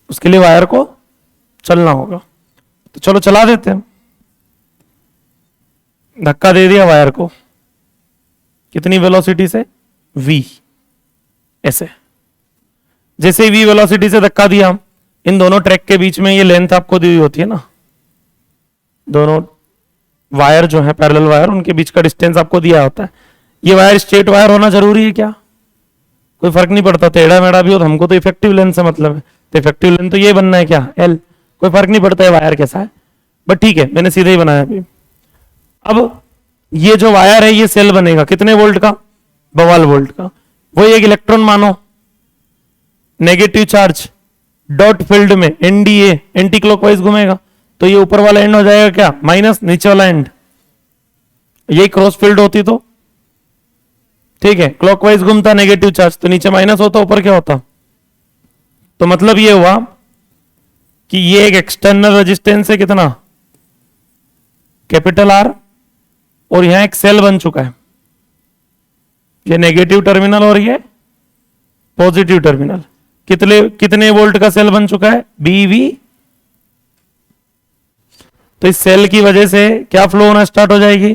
उसके लिए वायर को चलना होगा। तो चलो चला देते हैं। धक्का दे दिया वायर को, कितनी वेलोसिटी से, v, ऐसे। जैसे v वेलोसिटी से धक्का दिया, इन दोनों ट्रैक के बीच में ये लेंथ आपको दी हुई होती है ना, दोनों वायर जो है पैरेलल वायर, उनके बीच का डिस्टेंस आपको दिया होता है। ये वायर स्ट्रेट वायर होना जरूरी है क्या, कोई फर्क नहीं पड़ता, टेढ़ा मेढ़ा भी हो तो हमको तो इफेक्टिव लेंथ से मतलब है। तो इफेक्टिव लेंथ तो ये बनना है क्या, L, कोई फर्क नहीं पड़ता है वायर कैसा है, बट ठीक है मैंने सीधे ही बनाया अभी। अब ये जो वायर है ये सेल बनेगा, कितने वोल्ट का, 12 वोल्ट का। वो एक इलेक्ट्रॉन मानो नेगेटिव चार्ज डॉट फील्ड में NDA, एंटी क्लॉकवाइज घूमेगा, तो ये ऊपर वाला एंड हो जाएगा क्या, माइनस, नीचे वाला एंड। ये क्रॉस फील्ड होती तो ठीक है, क्लॉकवाइज घूमता नेगेटिव चार्ज, तो नीचे माइनस होता, ऊपर क्या होता। तो मतलब ये हुआ कि ये एक एक्सटर्नल रेजिस्टेंस है कितना, कैपिटल आर, और यहां एक सेल बन चुका है, ये नेगेटिव टर्मिनल और ये पॉजिटिव टर्मिनल। कितने कितने वोल्ट का सेल बन चुका है, BV। तो इस सेल की वजह से क्या फ्लो होना स्टार्ट हो जाएगी,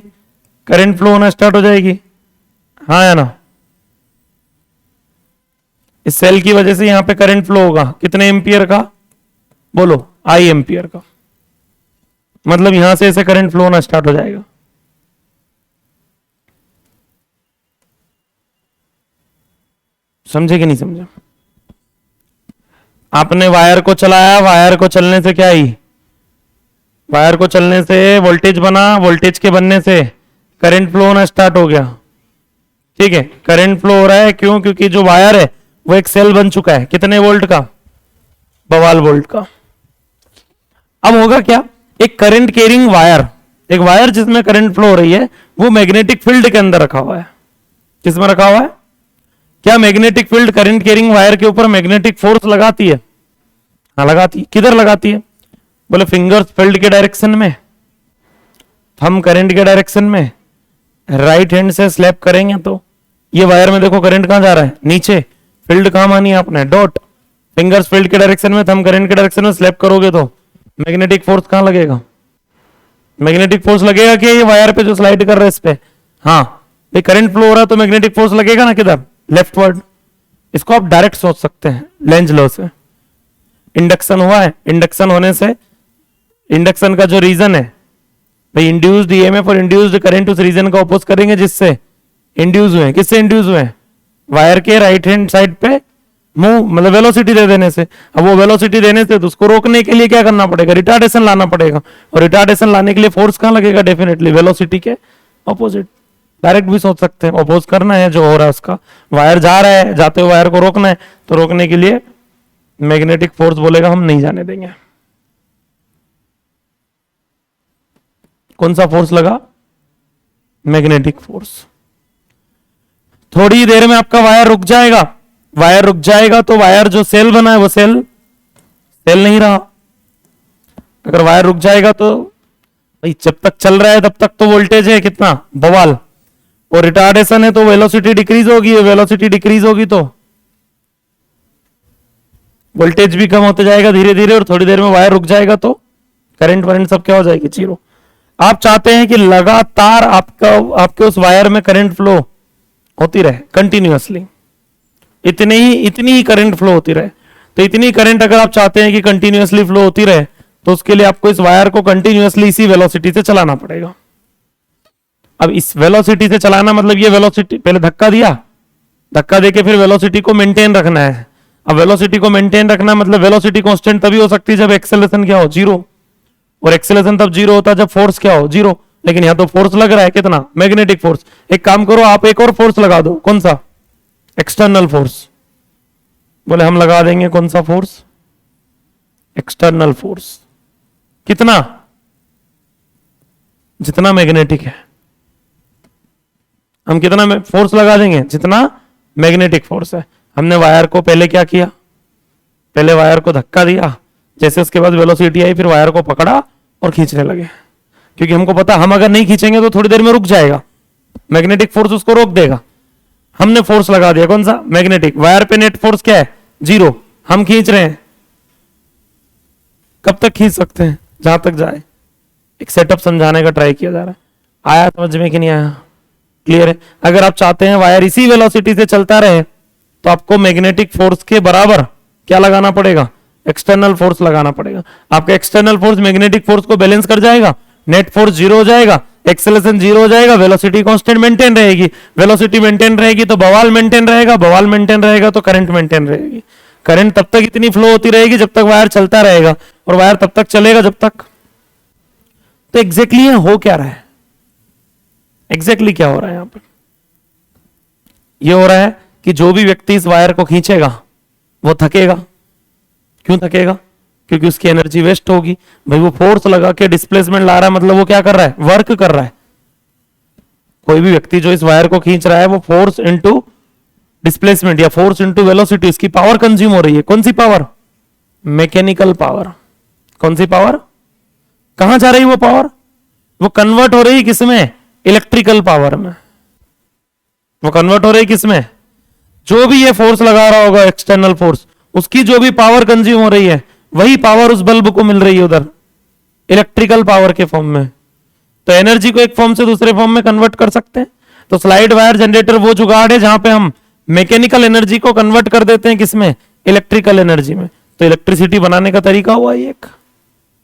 करंट फ्लो होना स्टार्ट हो जाएगी, हाँ या ना। इस सेल की वजह से यहां पे करंट फ्लो होगा, कितने एम्पियर का, बोलो, I एम्पियर का। मतलब यहां से ऐसे करंट फ्लो होना स्टार्ट हो जाएगा। समझे कि नहीं समझे। आपने वायर को चलाया, वायर को चलने से क्या ही, वायर को चलने से वोल्टेज बना, वोल्टेज के बनने से करंट फ्लो होना स्टार्ट हो गया। ठीक है, करंट फ्लो हो रहा है क्यों, क्योंकि जो वायर है वो एक सेल बन चुका है, कितने वोल्ट का, 12 वोल्ट का। अब होगा क्या, एक करंट कैरिंग वायर, एक वायर जिसमें करंट फ्लो हो रही है, वो मैग्नेटिक फील्ड के अंदर रखा हुआ है। किसमें रखा हुआ है, क्या magnetic field current carrying wire के ऊपर मैग्नेटिक फोर्स लगाती है, हाँ लगाती है। किधर लगाती है, बोले फिंगर्स फील्ड के डायरेक्शन में, थंब करंट के डायरेक्शन में, राइट हैंड से स्लैप करेंगे तो ये वायर में देखो करंट कहां जा रहा है, नीचे, फील्ड कहां मानी आपने, डॉट। फिंगर्स फील्ड के डायरेक्शन में, थंब करंट के डायरेक्शन में स्लैप करोगे तो मैग्नेटिक फोर्स कहां लगेगा, मैग्नेटिक फोर्स लगेगा कि ये वायर पे जो स्लाइड कर रहा है इस पे, हाँ ये करंट फ्लो हो रहा है तो मैग्नेटिक फोर्स लगेगा ना, किधर, लेफ्टवर्ड। इसको आप डायरेक्ट सोच सकते हैं लेंज लॉ से। इंडक्शन हुआ है, इंडक्शन होने से, इंडक्शन का जो रीजन है भाई, इंड्यूस्ड ईएमएफ और इंड्यूस्ड करंट उस रीजन का अपोज करेंगे जिससे इंड्यूस हुए। किससे इंड्यूस हुए, वायर के राइट हैंड साइड पे मूव, मतलब वेलोसिटी दे देने से। अब वो वेलोसिटी देने से तो उसको रोकने के लिए क्या करना पड़ेगा, रिटार्डेशन लाना पड़ेगा, और रिटार्डेशन लाने के लिए फोर्स कहां लगेगा, डेफिनेटली वेलोसिटी के ऑपोजिट। डायरेक्ट भी सोच सकते हैं, अपोज करना है जो हो रहा है उसका, वायर जा रहा है, जाते हुए वायर को रोकना है, तो रोकने के लिए मैग्नेटिक फोर्स बोलेगा हम नहीं जाने देंगे। कौन सा फोर्स लगा? Magnetic force. थोड़ी देर में आपका वायर रुक जाएगा, वायर रुक जाएगा तो वायर जो सेल बना है वो सेल नहीं रहा। अगर वायर रुक जाएगा तो भाई जब तक चल रहा है तब तक तो वोल्टेज है कितना बवाल, और रिटार्डेशन है तो वेलोसिटी डिक्रीज होगी, वेलोसिटी डिक्रीज होगी तो वोल्टेज भी कम होते जाएगा धीरे धीरे, और थोड़ी देर में वायर रुक जाएगा तो करंट वरेंट सब क्या हो जाएगी? जीरो। आप चाहते हैं कि लगातार आपके उस वायर में करंट फ्लो होती रहे कंटिन्यूअसली, इतनी ही करंट फ्लो होती रहे। तो इतनी करंट अगर आप चाहते हैं कि कंटिन्यूअसली फ्लो होती रहे तो उसके लिए आपको इस वायर को कंटिन्यूअसली इसी वेलोसिटी से चलाना पड़ेगा। अब इस वेलोसिटी से चलाना मतलब ये वेलोसिटी, पहले धक्का दिया, धक्का देके फिर वेलोसिटी को मेंटेन रखना है। अब वेलोसिटी को मेंटेन रखना मतलब वेलोसिटी कांस्टेंट तभी हो सकती है जब एक्सेलरेशन क्या हो? जीरो। और एक्सेलरेशन तब जीरो होता है जब फोर्स क्या हो? जीरो। लेकिन यहां तो फोर्स लग रहा है कितना? Magnetic force. एक काम करो, आप एक और फोर्स लगा दो। कौन सा? External force. बोले हम लगा देंगे कौन सा फोर्स? External force. कितना? जितना मैग्नेटिक है। हम कितना फोर्स लगा देंगे? जितना मैग्नेटिक फोर्स है। हमने वायर को पहले क्या किया? पहले वायर को धक्का दिया, जैसे उसके बाद वेलोसिटी आई फिर वायर को पकड़ा और खींचने लगे, क्योंकि हमको पता हम अगर नहीं खींचेंगे तो थोड़ी देर में रुक जाएगा, मैग्नेटिक फोर्स उसको रोक देगा। हमने फोर्स लगा दिया, कौन सा? मैग्नेटिक। वायर पे नेट फोर्स क्या है? जीरो। हम खींच रहे हैं, कब तक खींच सकते हैं? जहां तक जाए। एक सेटअप समझाने का ट्राई किया जा रहा है। आया समझ में कि नहीं आया? क्लियर है? अगर आप चाहते हैं वायर इसी वेलोसिटी से चलता रहे तो आपको मैग्नेटिक फोर्स के बराबर क्या लगाना पड़ेगा? एक्सटर्नल फोर्स लगाना पड़ेगा। आपका एक्सटर्नल फोर्स मैग्नेटिक फोर्स को बैलेंस कर जाएगा, नेट फोर्स जीरो हो जाएगा, एक्सेलरेशन जीरो हो जाएगा, वेलोसिटी कांस्टेंट मेंटेन रहेगी। वेलोसिटी मेंटेन रहेगी तो बवाल मेंटेन रहेगा, बवाल मेंटेन रहेगा तो करंट मेंटेन रहेगी। करंट तब तक इतनी फ्लो होती रहेगी जब तक वायर चलता रहेगा, और वायर तब तक चलेगा जब तक। तो एग्जैक्टली हो क्या रहा है? एग्जैक्टली क्या हो रहा है यहां पर? यह हो रहा है कि जो भी व्यक्ति इस वायर को खींचेगा वो थकेगा। क्यों थकेगा? क्योंकि उसकी एनर्जी वेस्ट होगी। भाई वो फोर्स लगा के डिस्प्लेसमेंट ला रहा है, मतलब वो क्या कर रहा है? वर्क कर रहा है। कोई भी व्यक्ति जो इस वायर को खींच रहा है वो फोर्स इंटू डिस्प्लेसमेंट या फोर्स इंटू वेलोसिटी, इसकी पावर कंज्यूम हो रही है। कौन सी पावर? Mechanical power. कौन सी पावर? कहां जा रही है वो पावर? वो कन्वर्ट हो रही है किसमें? इलेक्ट्रिकल पावर में। वो कन्वर्ट हो रही है किसमें? जो भी ये फोर्स लगा रहा होगा एक्सटर्नल फोर्स, उसकी जो भी पावर कंज्यूम हो रही है वही पावर उस बल्ब को मिल रही है उधर इलेक्ट्रिकल पावर के फॉर्म में। तो एनर्जी को एक फॉर्म से दूसरे फॉर्म में कन्वर्ट कर सकते हैं। तो स्लाइड वायर जनरेटर वो जुगाड़ है जहां पे हम मैकेनिकल एनर्जी को कन्वर्ट कर देते हैं किसमें? इलेक्ट्रिकल एनर्जी में। तो इलेक्ट्रिसिटी बनाने का तरीका हुआ ये एक,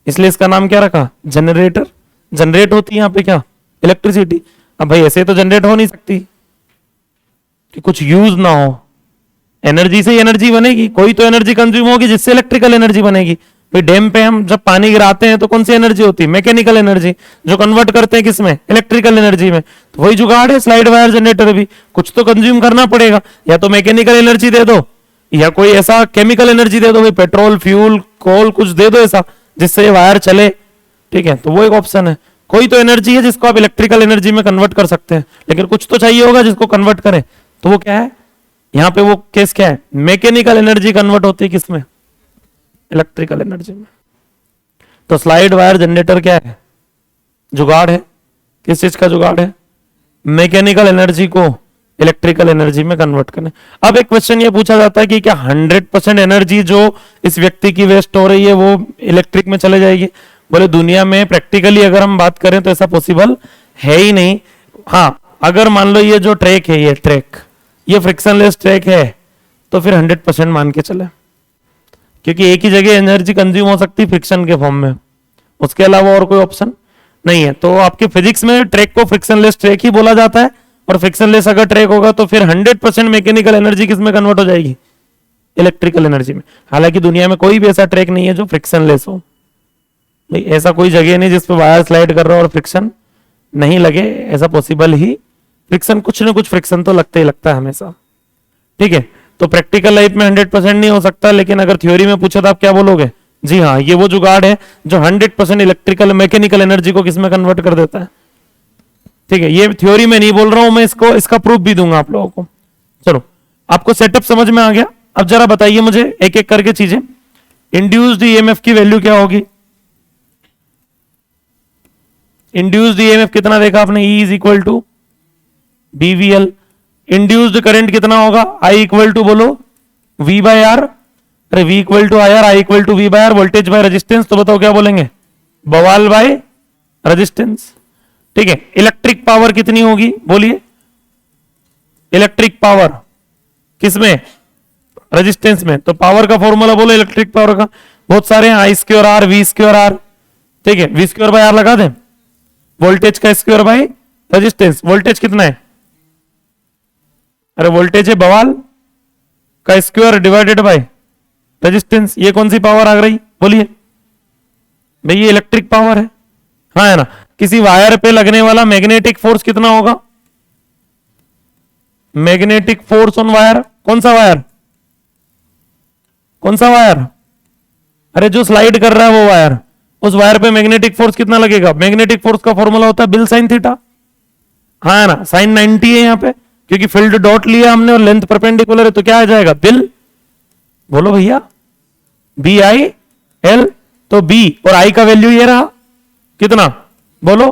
इसलिए इसका नाम क्या रखा? जनरेटर। जनरेट होती है यहां पे क्या? इलेक्ट्रिसिटी। अब भाई ऐसे तो जनरेट हो नहीं सकती कि कुछ यूज ना हो, एनर्जी से एनर्जी बनेगी, कोई तो एनर्जी कंज्यूम होगी जिससे इलेक्ट्रिकल एनर्जी बनेगी। भाई डैम पे हम जब पानी गिराते हैं तो कौन सी एनर्जी होती है? मैकेनिकल एनर्जी, जो कन्वर्ट करते हैं किसमें? इलेक्ट्रिकल एनर्जी में। तो वही जुगाड़ है स्लाइड वायर जनरेटर भी, कुछ तो कंज्यूम करना पड़ेगा, या तो मैकेनिकल एनर्जी दे दो या कोई ऐसा केमिकल एनर्जी दे दो, भाई पेट्रोल, फ्यूल, कोल कुछ दे दो ऐसा जिससे ये वायर चले। ठीक है, तो वो एक ऑप्शन है। कोई तो एनर्जी है जिसको आप इलेक्ट्रिकल एनर्जी में कन्वर्ट कर सकते हैं, लेकिन कुछ तो चाहिए होगा जिसको कन्वर्ट करें। तो वो क्या है? यहां पे वो केस क्या है? मैकेनिकल एनर्जी कन्वर्ट होती है किसमें? इलेक्ट्रिकल एनर्जी में। तो स्लाइड वायर जनरेटर क्या है? जुगाड़ है। किस चीज का जुगाड़ है? मैकेनिकल एनर्जी को इलेक्ट्रिकल एनर्जी में कन्वर्ट करने। अब एक क्वेश्चन ये पूछा जाता है कि क्या 100% एनर्जी जो इस व्यक्ति की वेस्ट हो रही है वो इलेक्ट्रिक में चले जाएगी? बोले दुनिया में प्रैक्टिकली अगर हम बात करें तो ऐसा पॉसिबल है ही नहीं। हाँ, अगर मान लो ये जो ट्रैक है, ये ट्रैक, ये फ्रिक्शनलेस ट्रैक है तो फिर 100% मान के चले, क्योंकि एक ही जगह एनर्जी कंज्यूम हो सकती है फ्रिक्शन के फॉर्म में, उसके अलावा और कोई ऑप्शन नहीं है। तो आपके फिजिक्स में ट्रैक को फ्रिक्शनलेस ट्रैक ही बोला जाता है, और फ्रिक्शनलेस अगर ट्रैक होगा तो फिर 100% मैकेनिकल एनर्जी किस में कन्वर्ट हो जाएगी? इलेक्ट्रिकल एनर्जी में। हालांकि दुनिया में कोई भी ऐसा ट्रैक नहीं है जो फ्रिक्शनलेस हो। भाई ऐसा कोई जगह नहीं जिस पे वायर स्लाइड कर रहा हो और फ्रिक्शन नहीं लगे ऐसा पॉसिबल ही, फ्रिक्शन कुछ ना कुछ फ्रिक्शन तो लगता ही लगता है हमेशा। ठीक है, तो प्रैक्टिकल लाइफ में 100% नहीं हो सकता, लेकिन अगर थ्योरी में पूछा तो आप क्या बोलोगे? जी हाँ, ये वो जुगाड़ है जो 100% इलेक्ट्रिकल मैकेनिकल एनर्जी को किसमें कन्वर्ट कर देता है। ठीक है, ये थ्योरी में नहीं बोल रहा हूं मैं, इसको इसका प्रूफ भी दूंगा आप लोगों को। चलो, आपको सेटअप समझ में आ गया। अब जरा बताइए मुझे एक एक करके चीजें। इंड्यूस्ड ईएमएफ की वैल्यू क्या होगी? इंड्यूस्ड ईएमएफ कितना देखा आपने? E is equal to BVL. Induced current कितना होगा? I इक्वल टू बोलो V बाय आर। अरे V equal to I R, I equal to V by R. Voltage by resistance, तो बताओ क्या बोलेंगे? बवाल बाय रेजिस्टेंस। ठीक है, इलेक्ट्रिक पावर कितनी होगी बोलिए? इलेक्ट्रिक पावर किसमें? रेजिस्टेंस में। तो पावर का फॉर्मूला बोलो इलेक्ट्रिक पावर का, बहुत सारे हैं, I square R, V square R. ठीक है, वी स्क्योर बाय आर लगा दें। वोल्टेज का स्क्वायर बाय रेजिस्टेंस, वोल्टेज कितना है? अरे वोल्टेज है बवाल का स्क्वायर डिवाइडेड बाय रेजिस्टेंस। ये कौन सी पावर आ गई बोलिए? भाई ये इलेक्ट्रिक पावर है। हाँ है ना। किसी वायर पे लगने वाला मैग्नेटिक फोर्स कितना होगा? मैग्नेटिक फोर्स ऑन वायर, कौन सा वायर? कौन सा वायर? अरे जो स्लाइड कर रहा है वो वायर, उस वायर पे मैग्नेटिक फोर्स कितना लगेगा? मैग्नेटिक फोर्स का फॉर्मूला होता है बिल साइन थीटा। हाँ है ना, साइन 90 है यहाँ पे, क्योंकि फील्ड डॉट लिया हमने और लेंथ परपेंडिकुलर है, तो क्या आ जाएगा? बिल। बोलो भैया, बी आई एल। तो बी और आई का वैल्यू ये रहा कितना? बोलो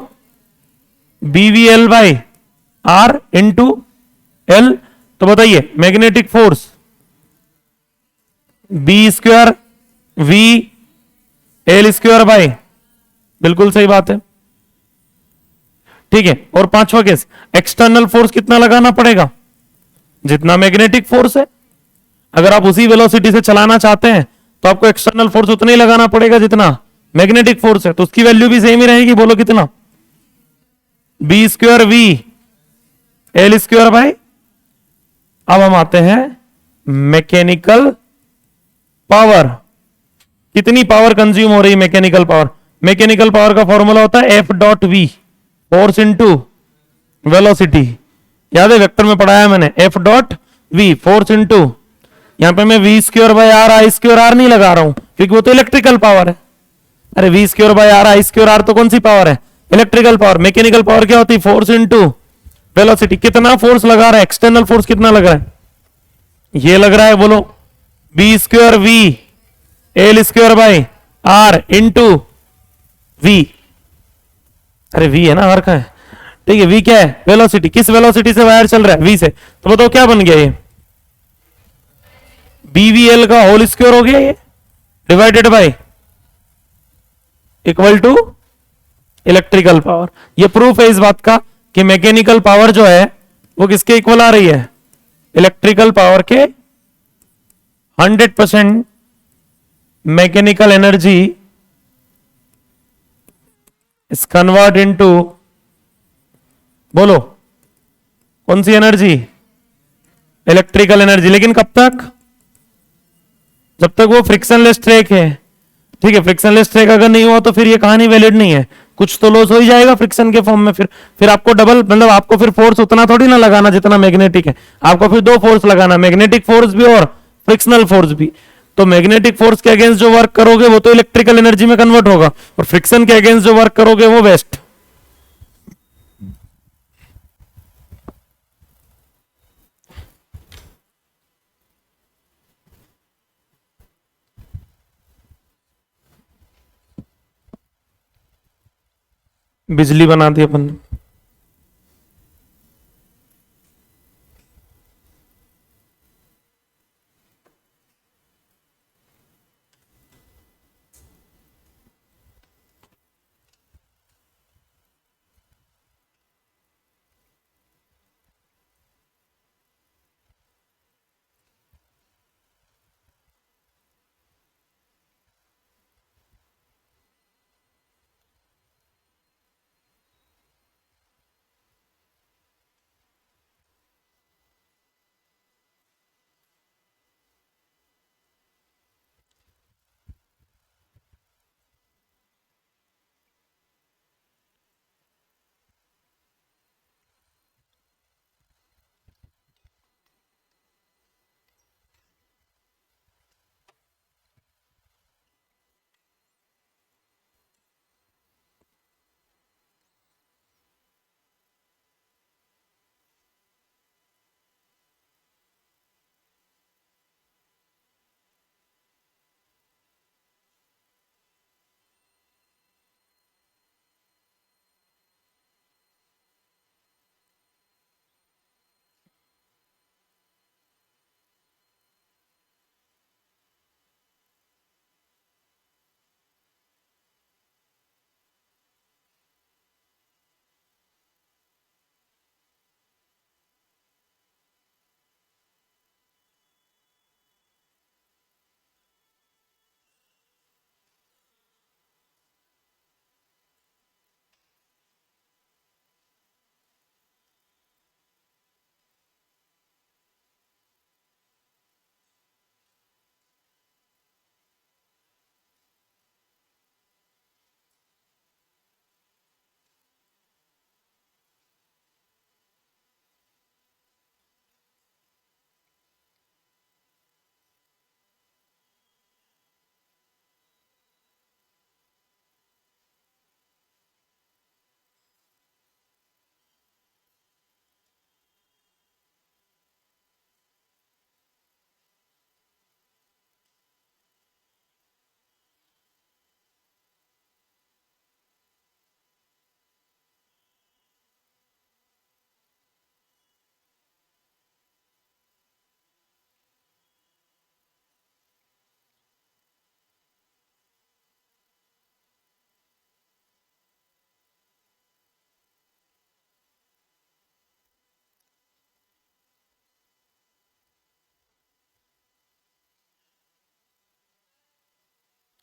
B L by R into L. तो बताइए magnetic force B square V L square by, बिल्कुल सही बात है। ठीक है, और पांचवा केस, एक्सटर्नल फोर्स कितना लगाना पड़ेगा? जितना मैग्नेटिक फोर्स है। अगर आप उसी वेलोसिटी से चलाना चाहते हैं तो आपको एक्सटर्नल फोर्स उतना ही लगाना पड़ेगा जितना मैग्नेटिक फोर्स है, तो उसकी वैल्यू भी सेम ही रहेगी। बोलो कितना? B square V L square by. अब हम आते हैं मैकेनिकल पावर। कितनी पावर कंज्यूम हो रही मैकेनिकल पावर? मैकेनिकल पावर का फॉर्मूला होता है F dot V, force into velocity. याद है, वेक्टर में पढ़ाया मैंने, F dot V force into, यहां पे मैं V square by R I square R नहीं लगा रहा हूं क्योंकि वो तो इलेक्ट्रिकल पावर है। अरे V square by R I square R तो कौन सी पावर है? Electrical power. मैकेनिकल पावर क्या होती है? Force into velocity. कितना फोर्स लगा रहा है? एक्सटर्नल फोर्स कितना लग रहा है? ये लग रहा है, बोलो B square V L square by R into V. अरे वी है ना, आर का है। ठीक है, वी क्या है? वेलोसिटी। किस वेलोसिटी से वायर चल रहा है? वी से। तो बताओ क्या बन गया ये? बीवीएल का होल स्क्वायर हो गया ये, divided by equal to electrical power. ये प्रूफ है इस बात का कि मैकेनिकल पावर जो है वो किसके इक्वल आ रही है? इलेक्ट्रिकल पावर के। 100% mechanical energy is convert into, बोलो कौन सी एनर्जी? Electrical energy. लेकिन कब तक? जब तक वो फ्रिक्शनलेस ट्रैक है। ठीक है, फ्रिक्शनलेस ट्रैक अगर नहीं हुआ तो फिर ये कहानी वैलिड नहीं है, कुछ तो लॉस हो ही जाएगा फ्रिक्शन के फॉर्म में। फिर आपको डबल, मतलब आपको फिर फोर्स उतना थोड़ी ना लगाना जितना मैग्नेटिक है, आपको फिर दो फोर्स लगाना, मैग्नेटिक फोर्स भी और फ्रिक्शनल फोर्स भी। तो मैग्नेटिक फोर्स के अगेंस्ट जो वर्क करोगे वो तो इलेक्ट्रिकल एनर्जी में कन्वर्ट होगा, और फ्रिक्शन के अगेंस्ट जो वर्क करोगे वो बेस्ट। बिजली बना दी अपन ने।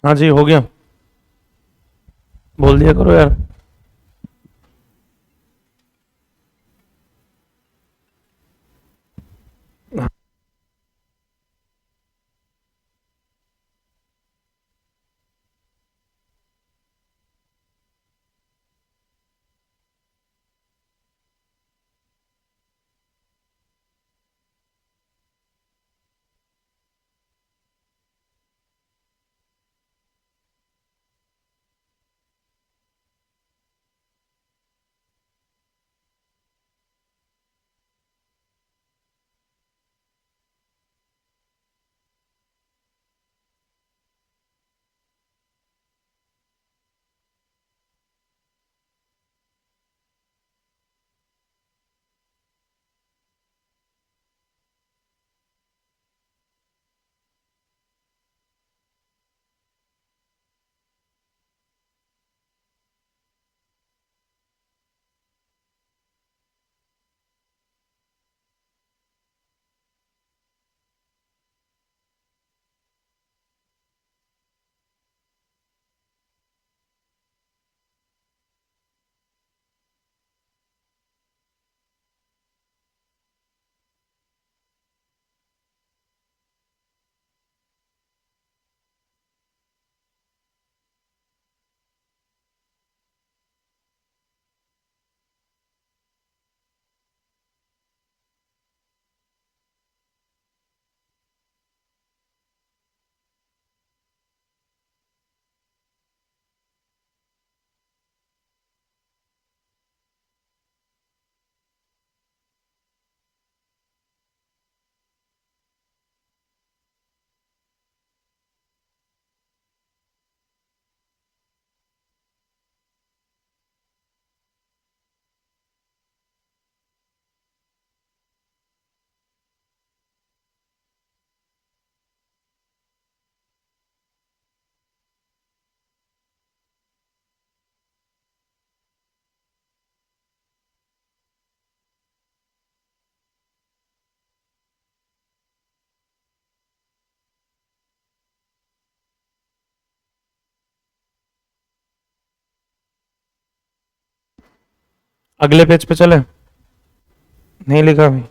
हाँ जी, हो गया। बोल दिया करो यार। अगले पेज पे चले। नहीं लिखा अभी।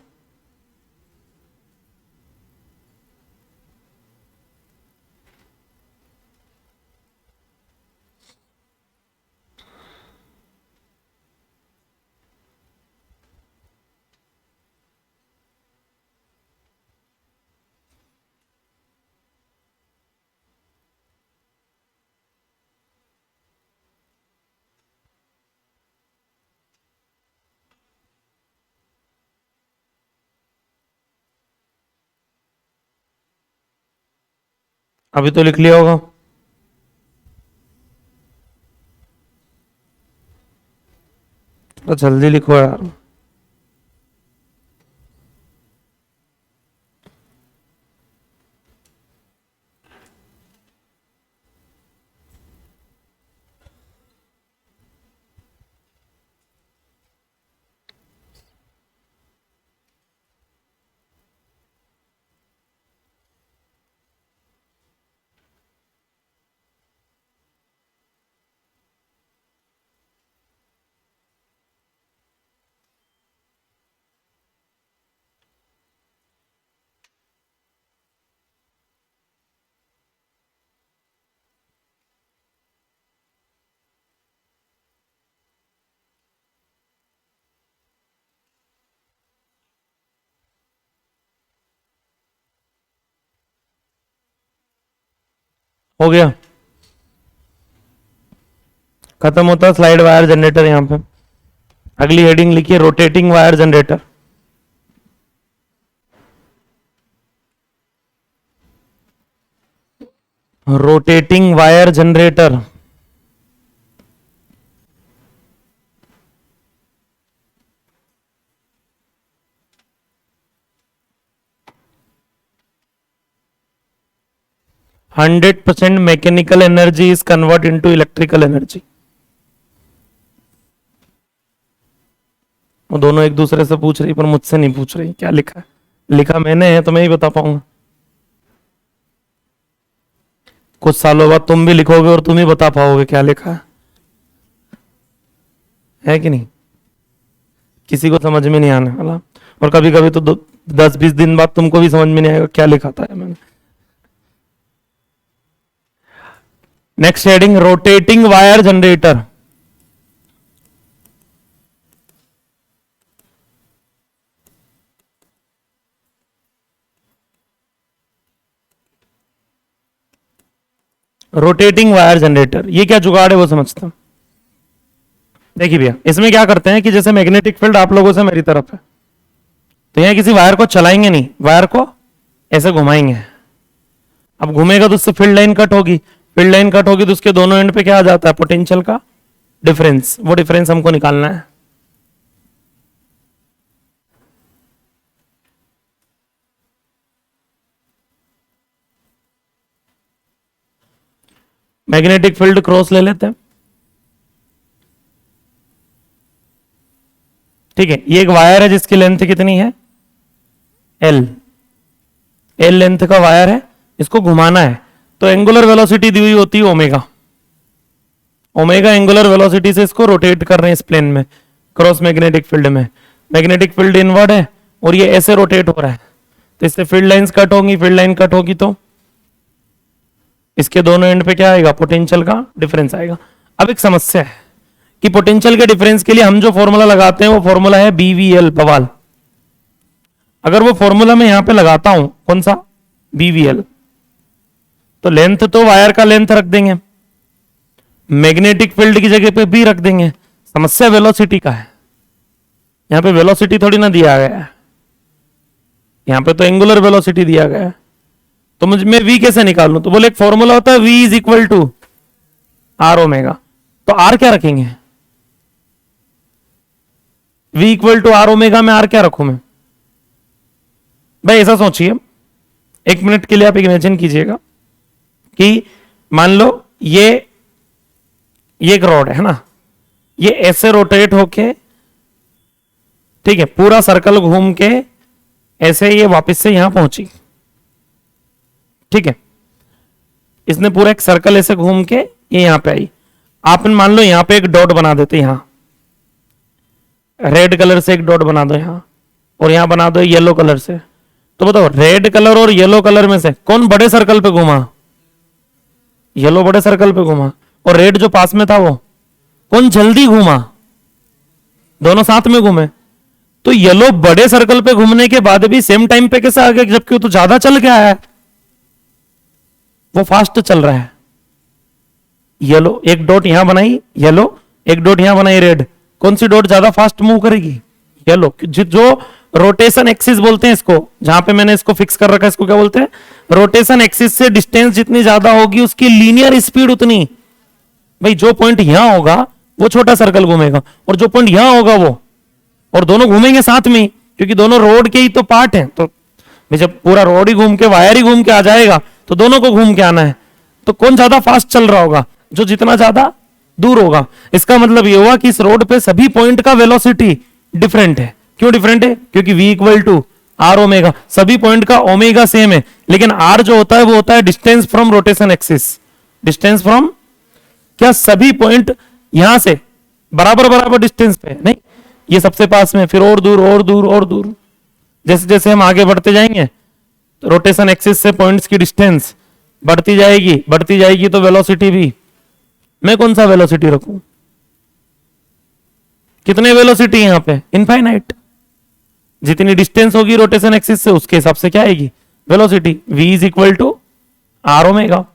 अभी तो लिख लिया होगा। तो जल्दी लिखो यार। हो गया। खत्म होता है स्लाइड वायर जनरेटर यहाँ पे। अगली हेडिंग लिखिए rotating wire generator. Rotating wire generator. 100% mechanical energy is convert into electrical energy. वो दोनों एक दूसरे से पूछ रही पर मुझसे नहीं पूछ रही क्या लिखा है। लिखा मैंने है तो मैं ही बता पाऊंगा। कुछ सालों बाद तुम भी लिखोगे और तुम ही बता पाओगे क्या लिखा है कि नहीं? किसी को समझ में नहीं आने वाला, और कभी कभी तो 10-20 दिन बाद तुमको भी समझ में नहीं आएगा क्या लिखा था मैंने। Next heading, rotating wire generator. Rotating wire generator, ये क्या जुगाड़ है वो समझता हूं। देखिए भैया, इसमें क्या करते हैं कि जैसे मैग्नेटिक फील्ड आप लोगों से मेरी तरफ है, तो यहां किसी वायर को चलाएंगे नहीं, वायर को ऐसे घुमाएंगे। अब घूमेगा तो उससे फील्ड लाइन कट होगी, फील्ड लाइन कट होगी तो उसके दोनों एंड पे क्या आ जाता है? पोटेंशियल का डिफरेंस। वो डिफरेंस हमको निकालना है। मैग्नेटिक फील्ड क्रॉस ले लेते हैं, ठीक है। ये एक वायर है जिसकी लेंथ कितनी है? एल लेंथ का वायर है, इसको घुमाना है। तो एंगुलर वेलोसिटी दी हुई होती है ओमेगा। ओमेगा एंगुलर वेलोसिटी से इसको रोटेट कर रहे हैं इस प्लेन में, क्रॉस मैग्नेटिक फील्ड में। मैग्नेटिक फील्ड इनवर्ड है और ये ऐसे रोटेट हो रहा है, तो इससे फील्ड लाइंस कट होंगी, फील्ड लाइन कट होगी तो इसके दोनों एंड पे क्या आएगा? पोटेंशियल का डिफरेंस आएगा। अब एक समस्या है कि पोटेंशियल के डिफरेंस के लिए हम जो फॉर्मूला लगाते हैं वो फॉर्मूला है बीवीएल, बवाल। अगर वो फॉर्मूला मैं यहां पे लगाता हूं, कौन सा? बीवीएल, तो लेंथ तो वायर का लेंथ रख देंगे, मैग्नेटिक फील्ड की जगह पे भी रख देंगे। समस्या वेलोसिटी का है। यहां पे वेलोसिटी थोड़ी ना दिया गया है, यहां पे तो एंगुलर वेलोसिटी दिया गया है। तो मुझे मैं v कैसे निकाल लूं? तो बोले एक फॉर्मूला होता है v is equal to R omega. तो r क्या रखेंगे? v equal to R omega में r क्या रखूं मैं? भाई ऐसा सोचिए, एक मिनट के लिए आप इमेजिन कीजिएगा कि मान लो ये एक रॉड है ना, ये ऐसे रोटेट होके, ठीक है, पूरा सर्कल घूम के ऐसे ये वापस से यहां पहुंची, ठीक है। इसने पूरा एक सर्कल ऐसे घूम के ये यहां पे आई। आप मान लो यहां पे एक डॉट बना देते, यहां रेड कलर से एक डॉट बना दो यहां, और यहां बना दो येलो कलर से। तो बताओ रेड कलर और येलो कलर में से कौन बड़े सर्कल पे घूमा? येलो बड़े सर्कल पे घूमा, और रेड जो पास में था वो कौन जल्दी घूमा? दोनों साथ में घूमे। तो येलो बड़े सर्कल पे घूमने के बाद भी सेम टाइम पे कैसे आ गया? जबकि वो तो ज्यादा चल गया है, वो फास्ट चल रहा है। येलो एक डॉट यहां बनाई, येलो एक डॉट यहां बनाई, रेड। कौन सी डॉट ज्यादा फास्ट मूव करेगी? येलो। जो रोटेशन एक्सिस बोलते हैं इसको, जहां पे मैंने इसको फिक्स कर रखा है, इसको क्या बोलते हैं? रोटेशन एक्सिस से डिस्टेंस जितनी ज्यादा होगी उसकी लीनियर स्पीड उतनी। भाई जो पॉइंट यहां होगा वो छोटा सर्कल घूमेगा, और जो पॉइंट यहां होगा वो, और दोनों घूमेंगे साथ में, क्योंकि दोनों रोड के ही तो पार्ट हैं। तो जब पूरा रोड ही घूम के, वायर ही घूम के आ जाएगा, तो दोनों को घूम के आना है। तो कौन ज्यादा फास्ट चल रहा होगा? जो जितना ज्यादा दूर होगा। इसका मतलब ये हुआ कि इस रोड पे सभी पॉइंट का वेलोसिटी डिफरेंट है। क्यों डिफरेंट है? क्योंकि v equal to R omega, सभी पॉइंट का ओमेगा सेम है, लेकिन r जो होता है वो होता है distance from rotation axis. Distance from क्या? सभी पॉइंट यहां से बराबर बराबर डिस्टेंस पे नहीं, ये सबसे पास में, फिर और दूर और दूर और दूर। जैसे जैसे हम आगे बढ़ते जाएंगे तो रोटेशन एक्सिस से पॉइंट्स की डिस्टेंस बढ़ती जाएगी, तो वेलोसिटी भी। मैं कौन सा वेलोसिटी रखूं? कितने वेलोसिटी यहां पे? इनफाइनाइट। जितनी डिस्टेंस होगी रोटेशन एक्सिस से उसके हिसाब से क्या आएगी? Velocity. v is equal to R omega.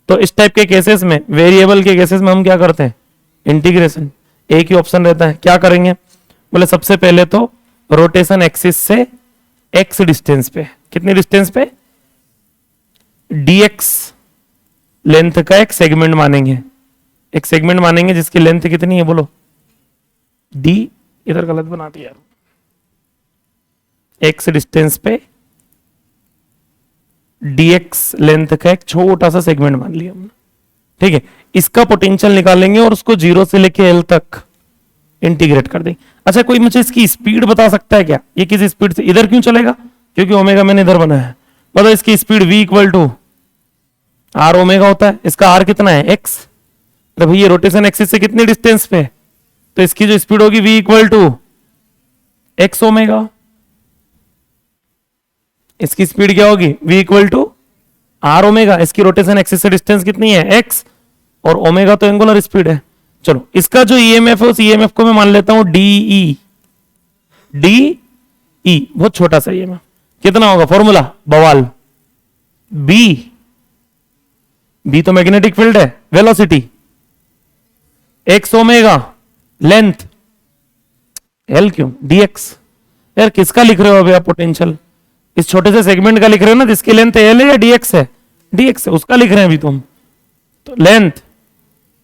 तो इस टाइप के केसेस में, वेरिएबल के केसेस में हम क्या करते हैं? इंटीग्रेशन। एक ही ऑप्शन रहता है। क्या करेंगे? बोले सबसे पहले तो रोटेशन एक्सिस से x डिस्टेंस पे, कितनी डिस्टेंस पे? dx लेंथ का एक सेगमेंट मानेंगे, एक सेगमेंट मानेंगे जिसकी लेंथ कितनी है? बोलो d, इधर गलत बना दिया, x डिस्टेंस पे dx लेंथ का एक छोटा सा सेगमेंट मान लिया हमने, ठीक है। इसका पोटेंशियल निकालेंगे और उसको 0 से लेके l तक इंटीग्रेट कर देंगे। अच्छा, कोई मुझे इसकी स्पीड बता सकता है क्या? ये किस स्पीड से इधर क्यों चलेगा? क्योंकि ओमेगा मैंने इधर बनाया है। बताओ इसकी speed v equal to R omega होता है, इसका आर कितना है एक्स, तो भाई ये रोटेशन एक्सिस से कितनी डिस्टेंस पे, तो इसकी जो स्पीड होगी v equal to X omega, इसकी स्पीड क्या होगी v equal to R omega, इसकी रोटेशन एक्सिस से डिस्टेंस कितनी है x, और ओमेगा तो एंगुलर स्पीड है। चलो इसका जो ईएमएफ है उस ईएमएफ को मैं मान लेता हूं डी ई, बहुत छोटा सा ईएमएफ, कितना होगा फॉर्मूला बवाल, बी तो मैग्नेटिक फील्ड है, velocity x omega, length L, क्यों डीएक्स, यार किसका लिख रहे हो अभी आप पोटेंशियल, इस छोटे से सेगमेंट का लिख रहे हो ना जिसकी लेंथ एल है या डीएक्स है, डीएक्स है, उसका लिख रहे हैं अभी तुम, तो लेंथ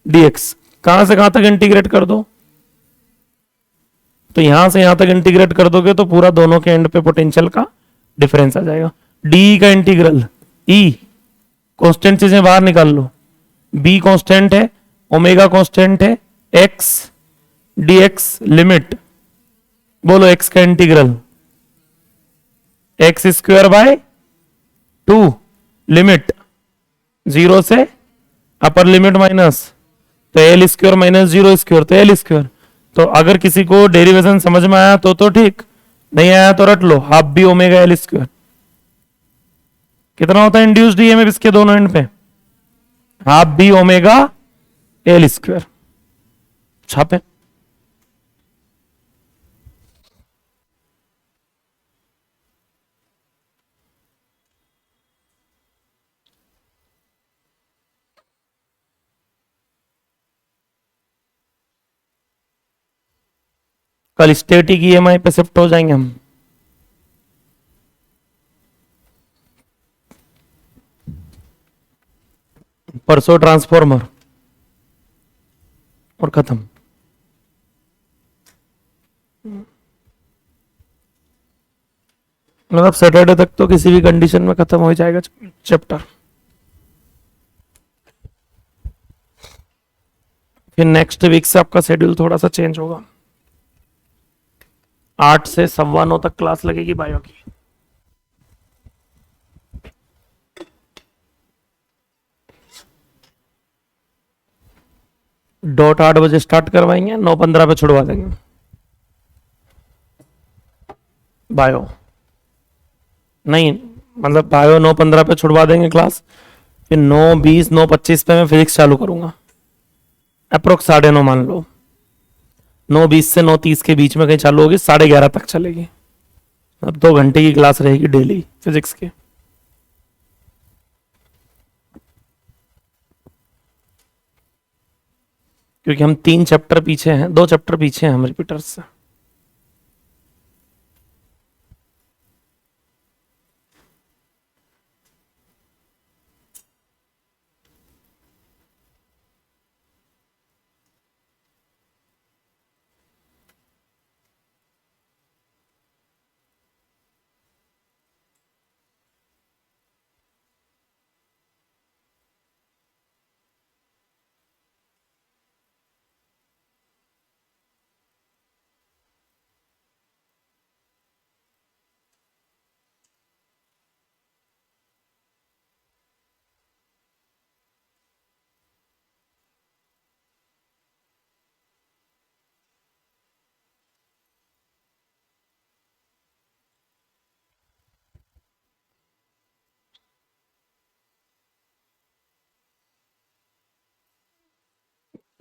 डीएक्स, कहां से कहां तक इंटीग्रेट कर दो, तो यहां से यहां तक इंटीग्रेट कर दोगे तो पूरा दोनों के एंड पे पोटेंशियल का डिफरेंस आ जाएगा, डी का इंटीग्रल ई, कांस्टेंट चीजें बाहर निकाल लो, बी कांस्टेंट है, ओमेगा कांस्टेंट है, एक्स डीएक्स, लिमिट बोलो एक्स का integral x square by 2, limit 0 से अपर लिमिट माइनस, तो एल स्क्वायर माइनस 0 स्क्वायर, तो एल स्क्वायर, तो अगर किसी को डेरिवेशन समझ में आया तो ठीक, नहीं आया तो रट लो, half B omega L square, कितना होता है इंड्यूस्ड ईएमएफ इसके दोनों एंड पे, half B omega L square, छापे, कल स्टैटिक ईएमआई पे शिफ्ट हो जाएंगे हम, परसों ट्रांसफॉर्मर और खत्म, मतलब सैटरडे तक तो किसी भी कंडीशन में खत्म हो जाएगा चैप्टर, फिर नेक्स्ट वीक से आपका शेड्यूल थोड़ा सा चेंज होगा, 8 से 9:15 तक क्लास लगेगी बायो की, डॉट 8 बजे स्टार्ट करवाएंगे, 9:15 पे छुड़वा देंगे बायो, नहीं मतलब बायो 9:15 पे छुड़वा देंगे क्लास, फिर 9:20 9:25 पे मैं फिजिक्स चालू करूंगा, अप्रोक्स 9:30 मान लो, 9:20 से 9:30 के बीच में कहीं चालू होगी, 11:30 तक चलेगी, अब 2 घंटे की क्लास रहेगी डेली फिजिक्स की, क्योंकि हम 3 चैप्टर पीछे हैं, 2 चैप्टर पीछे हैं हम रिपीटर्स से,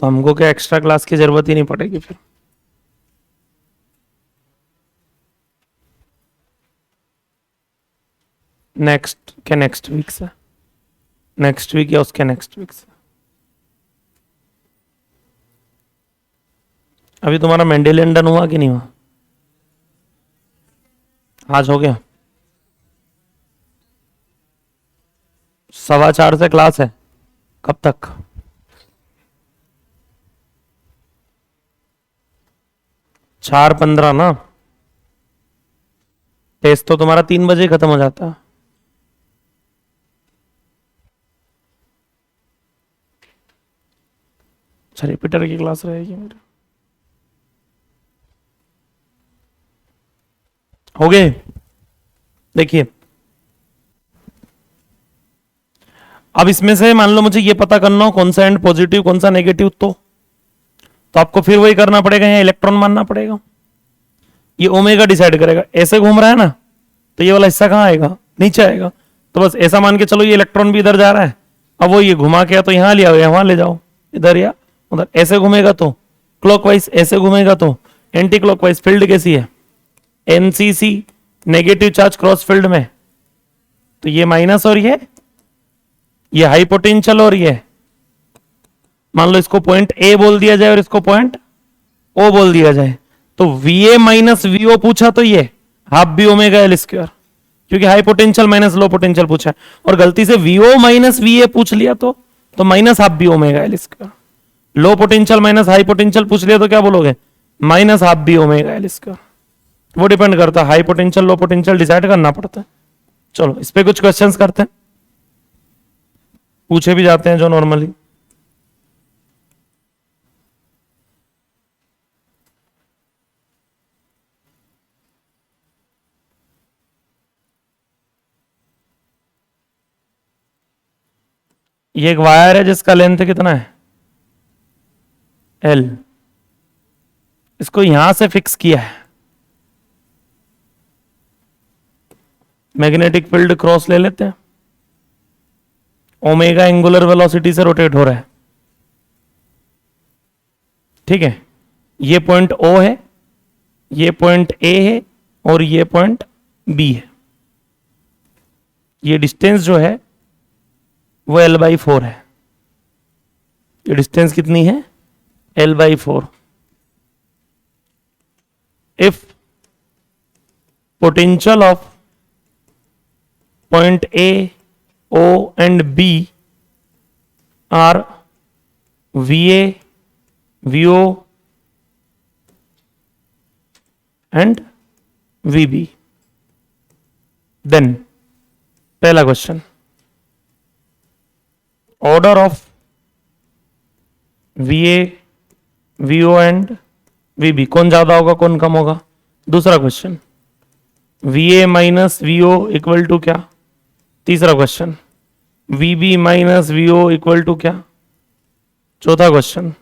तो हमको क्या एक्स्ट्रा क्लास की जरूरत ही नहीं पड़ेगी फिर, नेक्स्ट क्या नेक्स्ट वीक से, नेक्स्ट वीक या उसके नेक्स्ट वीक से, अभी तुम्हारा मेंडेलियन डन हुआ कि नहीं हुआ, आज हो गया, 4:15 से क्लास है, कब तक, 4:15 ना, टेस्ट तो तुम्हारा 3 बजे खत्म हो जाता है, अच्छा रिपीटर की क्लास रहेगी मेरी, हो गए, देखिए अब इसमें से मान लो मुझे ये पता करना हो कौन सा एंड पॉजिटिव कौन सा नेगेटिव, तो आपको फिर वही करना पड़ेगा, यहाँ इलेक्ट्रॉन मानना पड़ेगा। ये ओमेगा डिसाइड करेगा, ऐसे घूम रहा है ना, तो ये वाला हिस्सा कहाँ आएगा, नीचे आएगा। तो बस ऐसा मान के चलो ये इलेक्ट्रॉन भी इधर जा रहा है, अब वो ये घुमा के या तो यहाँ ले आओ या वहां ले जाओ, इधर या उधर। ऐसे घूमेगा तो क्लॉकवाइज, ऐसे घूमेगा तो एंटी क्लॉकवाइज। फील्ड कैसी है, NCC, negative charge cross field में, तो ये माइनस और ये हाई पोटेंशियल और ये, मान लो इसको पॉइंट ए बोल दिया जाए और इसको पॉइंट ओ बोल दिया जाए, तो वीए माइनस वीओ पूछा तो ये half B omega L square, क्योंकि high potential minus low potential पूछा है। और गलती से वीओ माइनस वीए पूछ लिया तो minus half B omega L square. Low potential minus high potential पूछ लिया तो क्या बोलोगे, minus half B omega L square. वो डिपेंड करता है, high potential low potential decide करना पड़ता है। चलो इस पे कुछ क्वेश्चंस करते हैं, पूछे भी जाते हैं जो नॉर्मली। ये एक वायर है जिसका लेंथ कितना है, एल। इसको यहां से फिक्स किया है, मैग्नेटिक फील्ड क्रॉस ले लेते हैं, ओमेगा एंगुलर वेलोसिटी से रोटेट हो रहा है, ठीक है। ये पॉइंट ओ है, ये पॉइंट ए है और ये पॉइंट बी है। ये डिस्टेंस जो है वो L/4 है। ये डिस्टेंस कितनी है, L/4। If potential of point A, O and B are VA, VO and VB, then पहला question, order of VA, VO and VB, कौन ज्यादा होगा कौन कम होगा। दूसरा question, VA minus VO equal to क्या। तीसरा question, VB minus VO equal to क्या। चौथा question,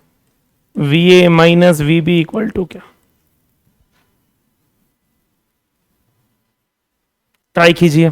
VA minus VB equal to क्या। ट्राई कीजिए।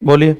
बोलिए।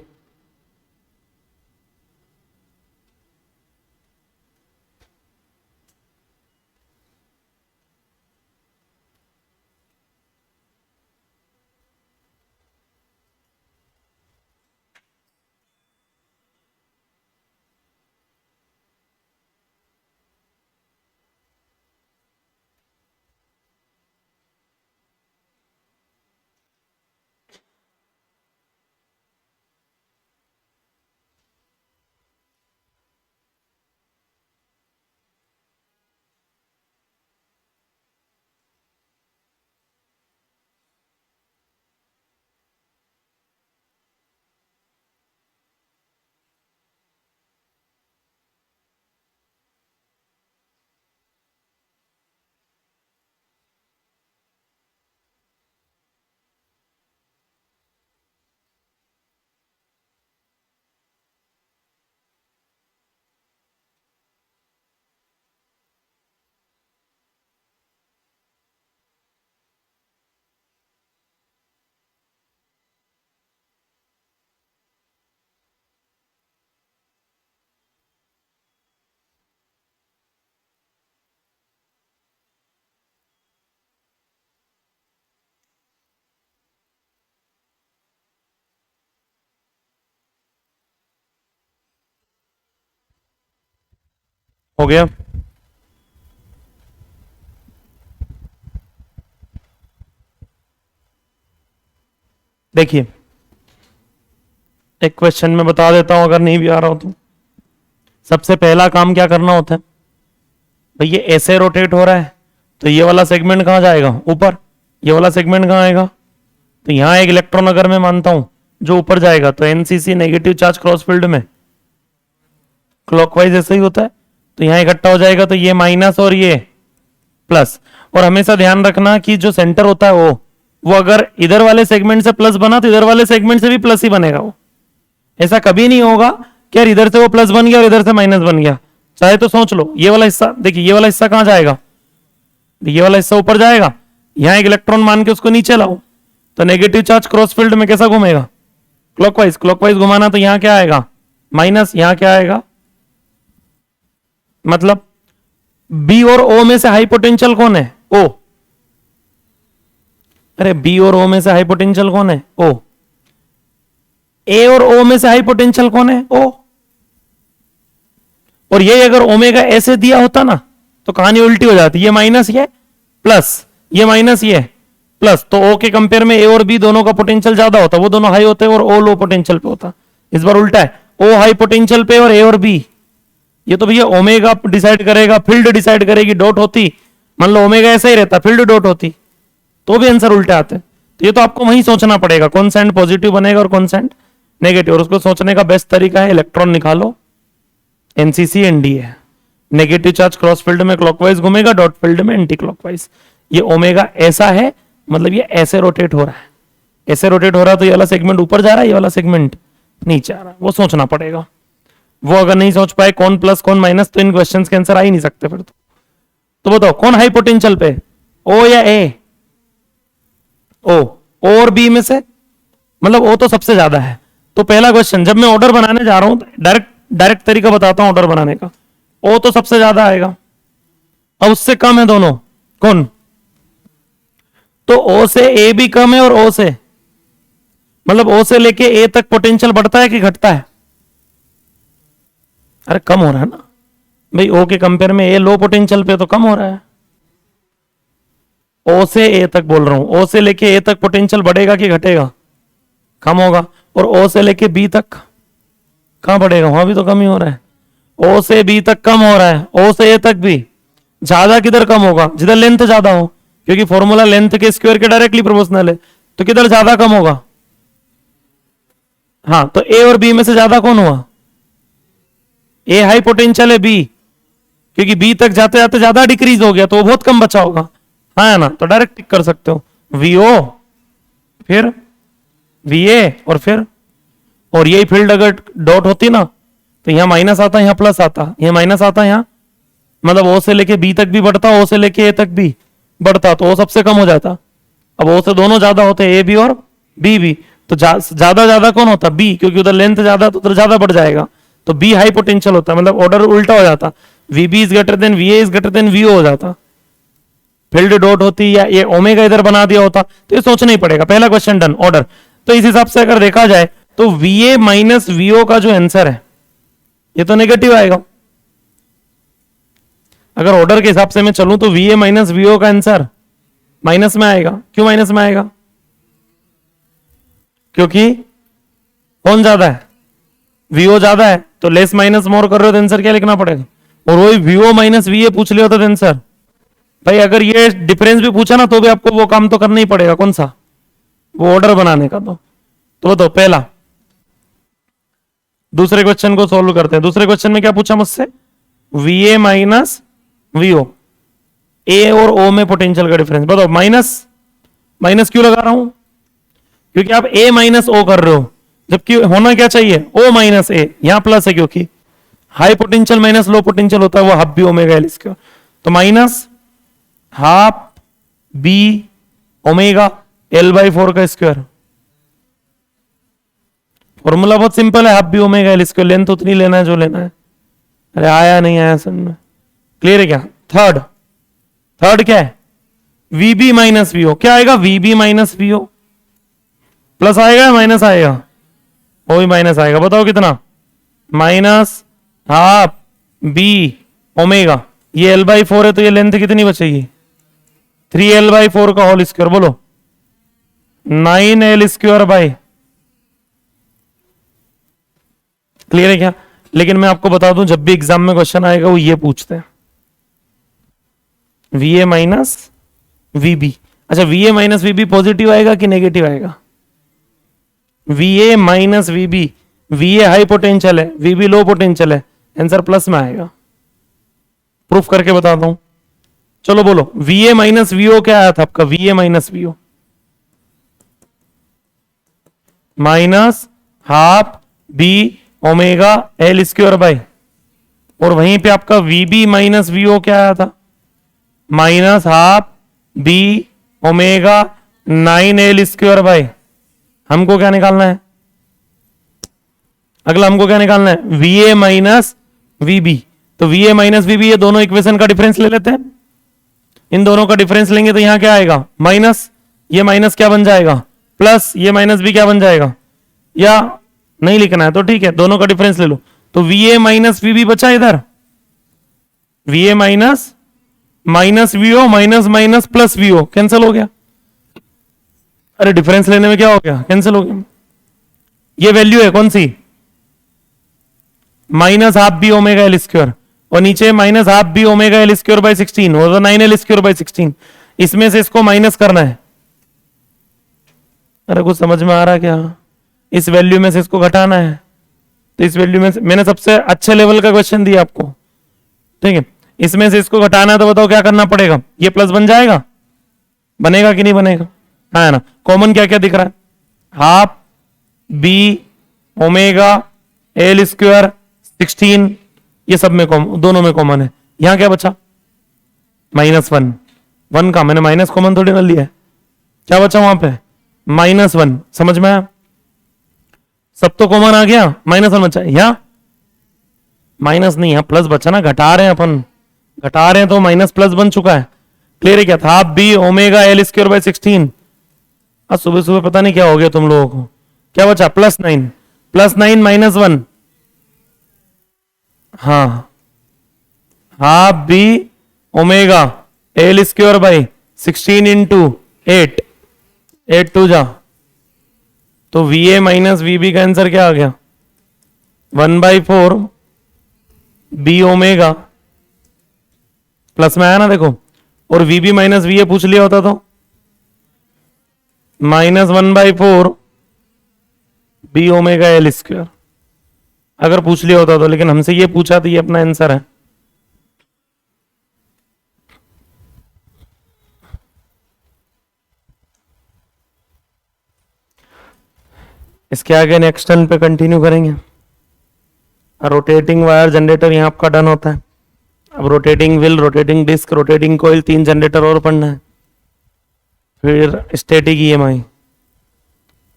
हो गया। देखिए एक क्वेश्चन में बता देता हूं अगर नहीं भी आ रहा हो तो। सबसे पहला काम क्या करना होता है भाई, ये ऐसे रोटेट हो रहा है तो ये वाला सेगमेंट कहां जाएगा, ऊपर। ये वाला सेगमेंट कहां आएगा, तो यहां एक इलेक्ट्रॉन अगर मैं मानता हूं जो ऊपर जाएगा, तो NCC negative charge cross field में क्लॉकवाइज ऐसे ही होता है, तो यहां इकट्ठा हो जाएगा, तो ये माइनस और ये प्लस। और हमेशा ध्यान रखना कि जो सेंटर होता है वो अगर इधर वाले सेगमेंट से प्लस बना तो इधर वाले सेगमेंट से भी प्लस ही बनेगा। वो ऐसा कभी नहीं होगा कि यार इधर से वो प्लस बन गया और इधर से माइनस बन गया। चाहे तो सोच लो, ये वाला हिस्सा देखिए, ये वाला हिस्सा कहां जाएगा, ये वाला हिस्सा ऊपर जाएगा, यहां एक इलेक्ट्रॉन मान के उसको नीचे लाओ, तो नेगेटिव चार्ज क्रॉस फील्ड में कैसा घूमेगा, क्लॉकवाइज। क्लॉकवाइज घुमाना तो यहां क्या आएगा, माइनस, यहां क्या आएगा, मतलब बी और ओ में से हाई पोटेंशियल कौन है, ओ। अरे बी और ओ में से हाई पोटेंशियल कौन है, ओ। ए और ओ में से हाई पोटेंशियल कौन है, ओ। और ये अगर ओमेगा ऐसे दिया होता ना तो कहानी उल्टी हो जाती, ये माइनस ये प्लस, ये माइनस ये प्लस, तो ओ के कंपेयर में ए और बी दोनों का पोटेंशियल ज्यादा होता, वो दोनों हाई होते और ओ लो पोटेंशियल पे होता। इस बार उल्टा है, ओ हाई पोटेंशियल पे और ए और बी। ये तो भैया ओमेगा डिसाइड करेगा, फील्ड डिसाइड करेगी, डॉट होती, मान लो ओमेगा ऐसा ही रहता, फील्ड डॉट होती, तो भी आंसर उल्टे आते। तो ये तो आपको वहीं सोचना पड़ेगा कौन सा एंड पॉजिटिव बनेगा और कौन सा एंड नेगेटिव। और उसको सोचने का बेस्ट तरीका है इलेक्ट्रॉन निकालो, NCC NDA. Negative charge cross field में क्लॉकवाइज घूमेगा, डॉट फील्ड में एंटी क्लॉकवाइज। ये ओमेगा ऐसा है, मतलब ये ऐसे रोटेट हो रहा है, ऐसे रोटेट हो रहा है, तो ये वाला सेगमेंट ऊपर जा रहा है, ये वाला सेगमेंट नीचे आ रहा है, वो सोचना पड़ेगा। वो अगर नहीं सोच पाए कौन प्लस कौन माइनस, तो इन क्वेश्चंस के आंसर आ ही नहीं सकते फिर तो बताओ कौन हाई पोटेंशियल पे, ओ या ए, ओ और बी में से, मतलब ओ तो सबसे ज्यादा है। तो पहला क्वेश्चन, जब मैं ऑर्डर बनाने जा रहा हूं डायरेक्ट तरीका बताता हूं ऑर्डर बनाने का, ओ तो सबसे ज्यादा आएगा, अब उससे कम है दोनों, कौन, तो ओ से ए भी कम है और ओ से, मतलब ओ से लेके ए तक पोटेंशियल बढ़ता है कि घटता है, अरे कम हो रहा है ना भाई, ओ के कंपेयर में ए लो पोटेंशियल पे तो कम हो रहा है। ओ से ए तक बोल रहा हूं, ओ से लेके ए तक पोटेंशियल बढ़ेगा कि घटेगा, कम होगा। और ओ से लेके बी तक कहां बढ़ेगा, वहां भी तो कम ही हो रहा है। ओ से बी तक कम हो रहा है, ओ से ए तक भी। ज्यादा किधर कम होगा, जिधर लेंथ ज्यादा हो, क्योंकि फॉर्मूला लेंथ के स्क्वायर के डायरेक्टली प्रोपोर्शनल है, तो किधर ज्यादा कम होगा। हाँ, तो ए और बी में से ज्यादा कौन हुआ, ए हाई पोटेंशियल है, बी, क्योंकि बी तक जाते जाते ज्यादा डिक्रीज हो गया तो वो बहुत कम बचा होगा, हाँ है ना, तो डायरेक्ट टिक कर सकते हो, वीओ फिर वीए और फिर, और यही फील्ड अगर डॉट होती ना तो यहां माइनस आता, यहां प्लस आता, यहां माइनस आता, यहां मतलब ओ से लेके बी तक भी बढ़ता, ओ से लेके ए तक भी बढ़ता, तो ओ सबसे कम हो जाता। अब ओ से दोनों ज्यादा होते, ए भी और बी भी, तो ज्यादा ज्यादा कौन होता, बी, क्योंकि उधर लेंथ ज्यादा तो उधर ज्यादा बढ़ जाएगा, तो बी हाई पोटेंशियल होता, मतलब ऑर्डर उल्टा हो जाता, VB is greater than VA is greater than VO हो जाता, फील्ड डॉट होती, या ये ओमेगा इधर बना दिया होता, तो ये सोचना ही पड़ेगा। पहला क्वेश्चन डन, ऑर्डर। तो इस हिसाब से अगर देखा जाए तो वीए माइनस वीओ का जो आंसर है ये तो नेगेटिव आएगा। अगर ऑर्डर के हिसाब से मैं चलूं तो वीए माइनस वीओ का आंसर माइनस में आएगा। क्यों माइनस में आएगा, क्योंकि कौन ज्यादा है, वीओ ज्यादा है, तो लेस माइनस मोर कर रहे हो तो आंसर क्या लिखना पड़ेगा, और वही वीओ माइनस वीए पूछ लिया होता तो आंसर, भाई अगर ये डिफरेंस भी पूछा ना तो भी आपको वो काम तो करना ही पड़ेगा, कौन सा, वो ऑर्डर बनाने का। तो बताओ पहला, दूसरे क्वेश्चन को सॉल्व करते हैं। दूसरे क्वेश्चन में क्या पूछा मुझसे, वीए माइनस वीओ, ए और ओ में पोटेंशियल का डिफरेंस बताओ। माइनस माइनस क्यों लगा रहा हूं, क्योंकि आप ए माइनस ओ कर रहे हो, जबकि होना क्या चाहिए, ओ माइनस ए, यहां प्लस है क्योंकि high potential minus low potential होता है, वो half B omega L square, तो minus half B omega L by 4 का स्क्वायर। फॉर्मूला बहुत सिंपल है, half B omega L square, length उतनी लेना है जो लेना है। अरे आया नहीं आया समझ में, क्लियर है क्या। थर्ड, थर्ड क्या है, वीबी माइनस वीओ, क्या आएगा, वीबी माइनस वीओ, प्लस आएगा या माइनस आएगा, वो भी माइनस आएगा, बताओ कितना, माइनस हाफ बी ओमेगा, ये एल बाई फोर है तो ये लेंथ कितनी बचेगी, 3l/4 का होल स्क्वायर, बोलो 9l² बाई, क्लियर है क्या। लेकिन मैं आपको बता दूं, जब भी एग्जाम में क्वेश्चन आएगा वो ये पूछते हैं VA माइनस VB। अच्छा, VA माइनस VB पॉजिटिव आएगा कि नेगेटिव आएगा, VA minus VB, VA high potential है, VB लो पोटेंशियल है, आंसर प्लस में आएगा। प्रूफ करके बताता हूं, चलो बोलो VA माइनस VO क्या आया था आपका, VA minus VO minus half B omega L² by, और वहीं पे आपका VB माइनस VO क्या आया था, minus half B omega 9l² by. हमको क्या निकालना है, अगला हमको क्या निकालना है, VA माइनस VB। तो VA माइनस VB, ये दोनों इक्वेशन का डिफरेंस ले लेते हैं, इन दोनों का डिफरेंस लेंगे तो यहां क्या आएगा, माइनस, ये माइनस क्या बन जाएगा प्लस, ये माइनस भी क्या बन जाएगा, या नहीं लिखना है तो ठीक है, दोनों का डिफरेंस ले लो। तो VA माइनस VB बचा इधर, VA minus minus VO minus minus plus VO cancel हो गया, अरे डिफरेंस लेने में क्या हो गया, कैंसिल हो गया। ये वैल्यू है कौन सी, minus half B omega L², और नीचे minus half B omega L² by 16 और 9l² बाई 16, इसमें से इसको माइनस करना है। अरे कुछ समझ में आ रहा है क्या, इस वैल्यू में से इसको घटाना है, तो इस वैल्यू में से मैंने सबसे अच्छे लेवल का क्वेश्चन दिया आपको, ठीक है, इसमें से इसको घटाना है तो बताओ क्या करना पड़ेगा, ये प्लस बन जाएगा, बनेगा कि नहीं बनेगा, हाँ है ना। कॉमन क्या क्या दिख रहा है, हाफ B ओमेगा L² 16, ये सब में दोनों में कॉमन है। यहां क्या बचा, -1, 1 का मैंने माइनस कॉमन थोड़ी ना लिया है, क्या बचा वहां पे, -1, समझ में आया, सब तो कॉमन आ गया, -1 बचा, यहाँ माइनस नहीं, यहाँ प्लस बचा ना, घटा रहे हैं अपन, घटा रहे हैं तो माइनस प्लस बन चुका है, क्लियर है क्या। था half B omega L² by 16, आज सुबह सुबह पता नहीं क्या हो गया तुम लोगों को, क्या बचा +9, +9 -1, हाँ half B omega L² by 16 into 8, 8 two जा, तो VA माइनस VB का आंसर क्या आ गया, 1/4 B ओमेगा, प्लस में आया ना देखो, और VB माइनस VA पूछ लिया होता तो -1/4 B ओमेगा L², अगर पूछ लिया होता तो, लेकिन हमसे ये पूछा तो ये अपना आंसर है। इसके आगे नेक्स्ट टर्न पे कंटिन्यू करेंगे। रोटेटिंग वायर जनरेटर यहाँ आपका डन होता है। अब rotating wheel, rotating disc, rotating coil, 3 generator और पढ़ना है। फिर static EMI,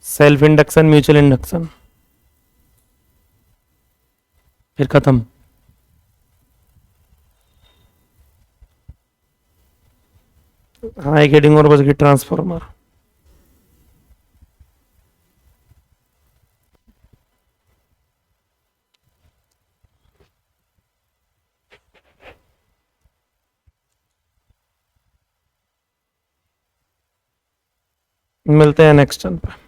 self induction, mutual induction, फिर खत्म। हाँ एक हेडिंग और बच गई, ट्रांसफॉर्मर। मिलते हैं नेक्स्ट टर्न पे।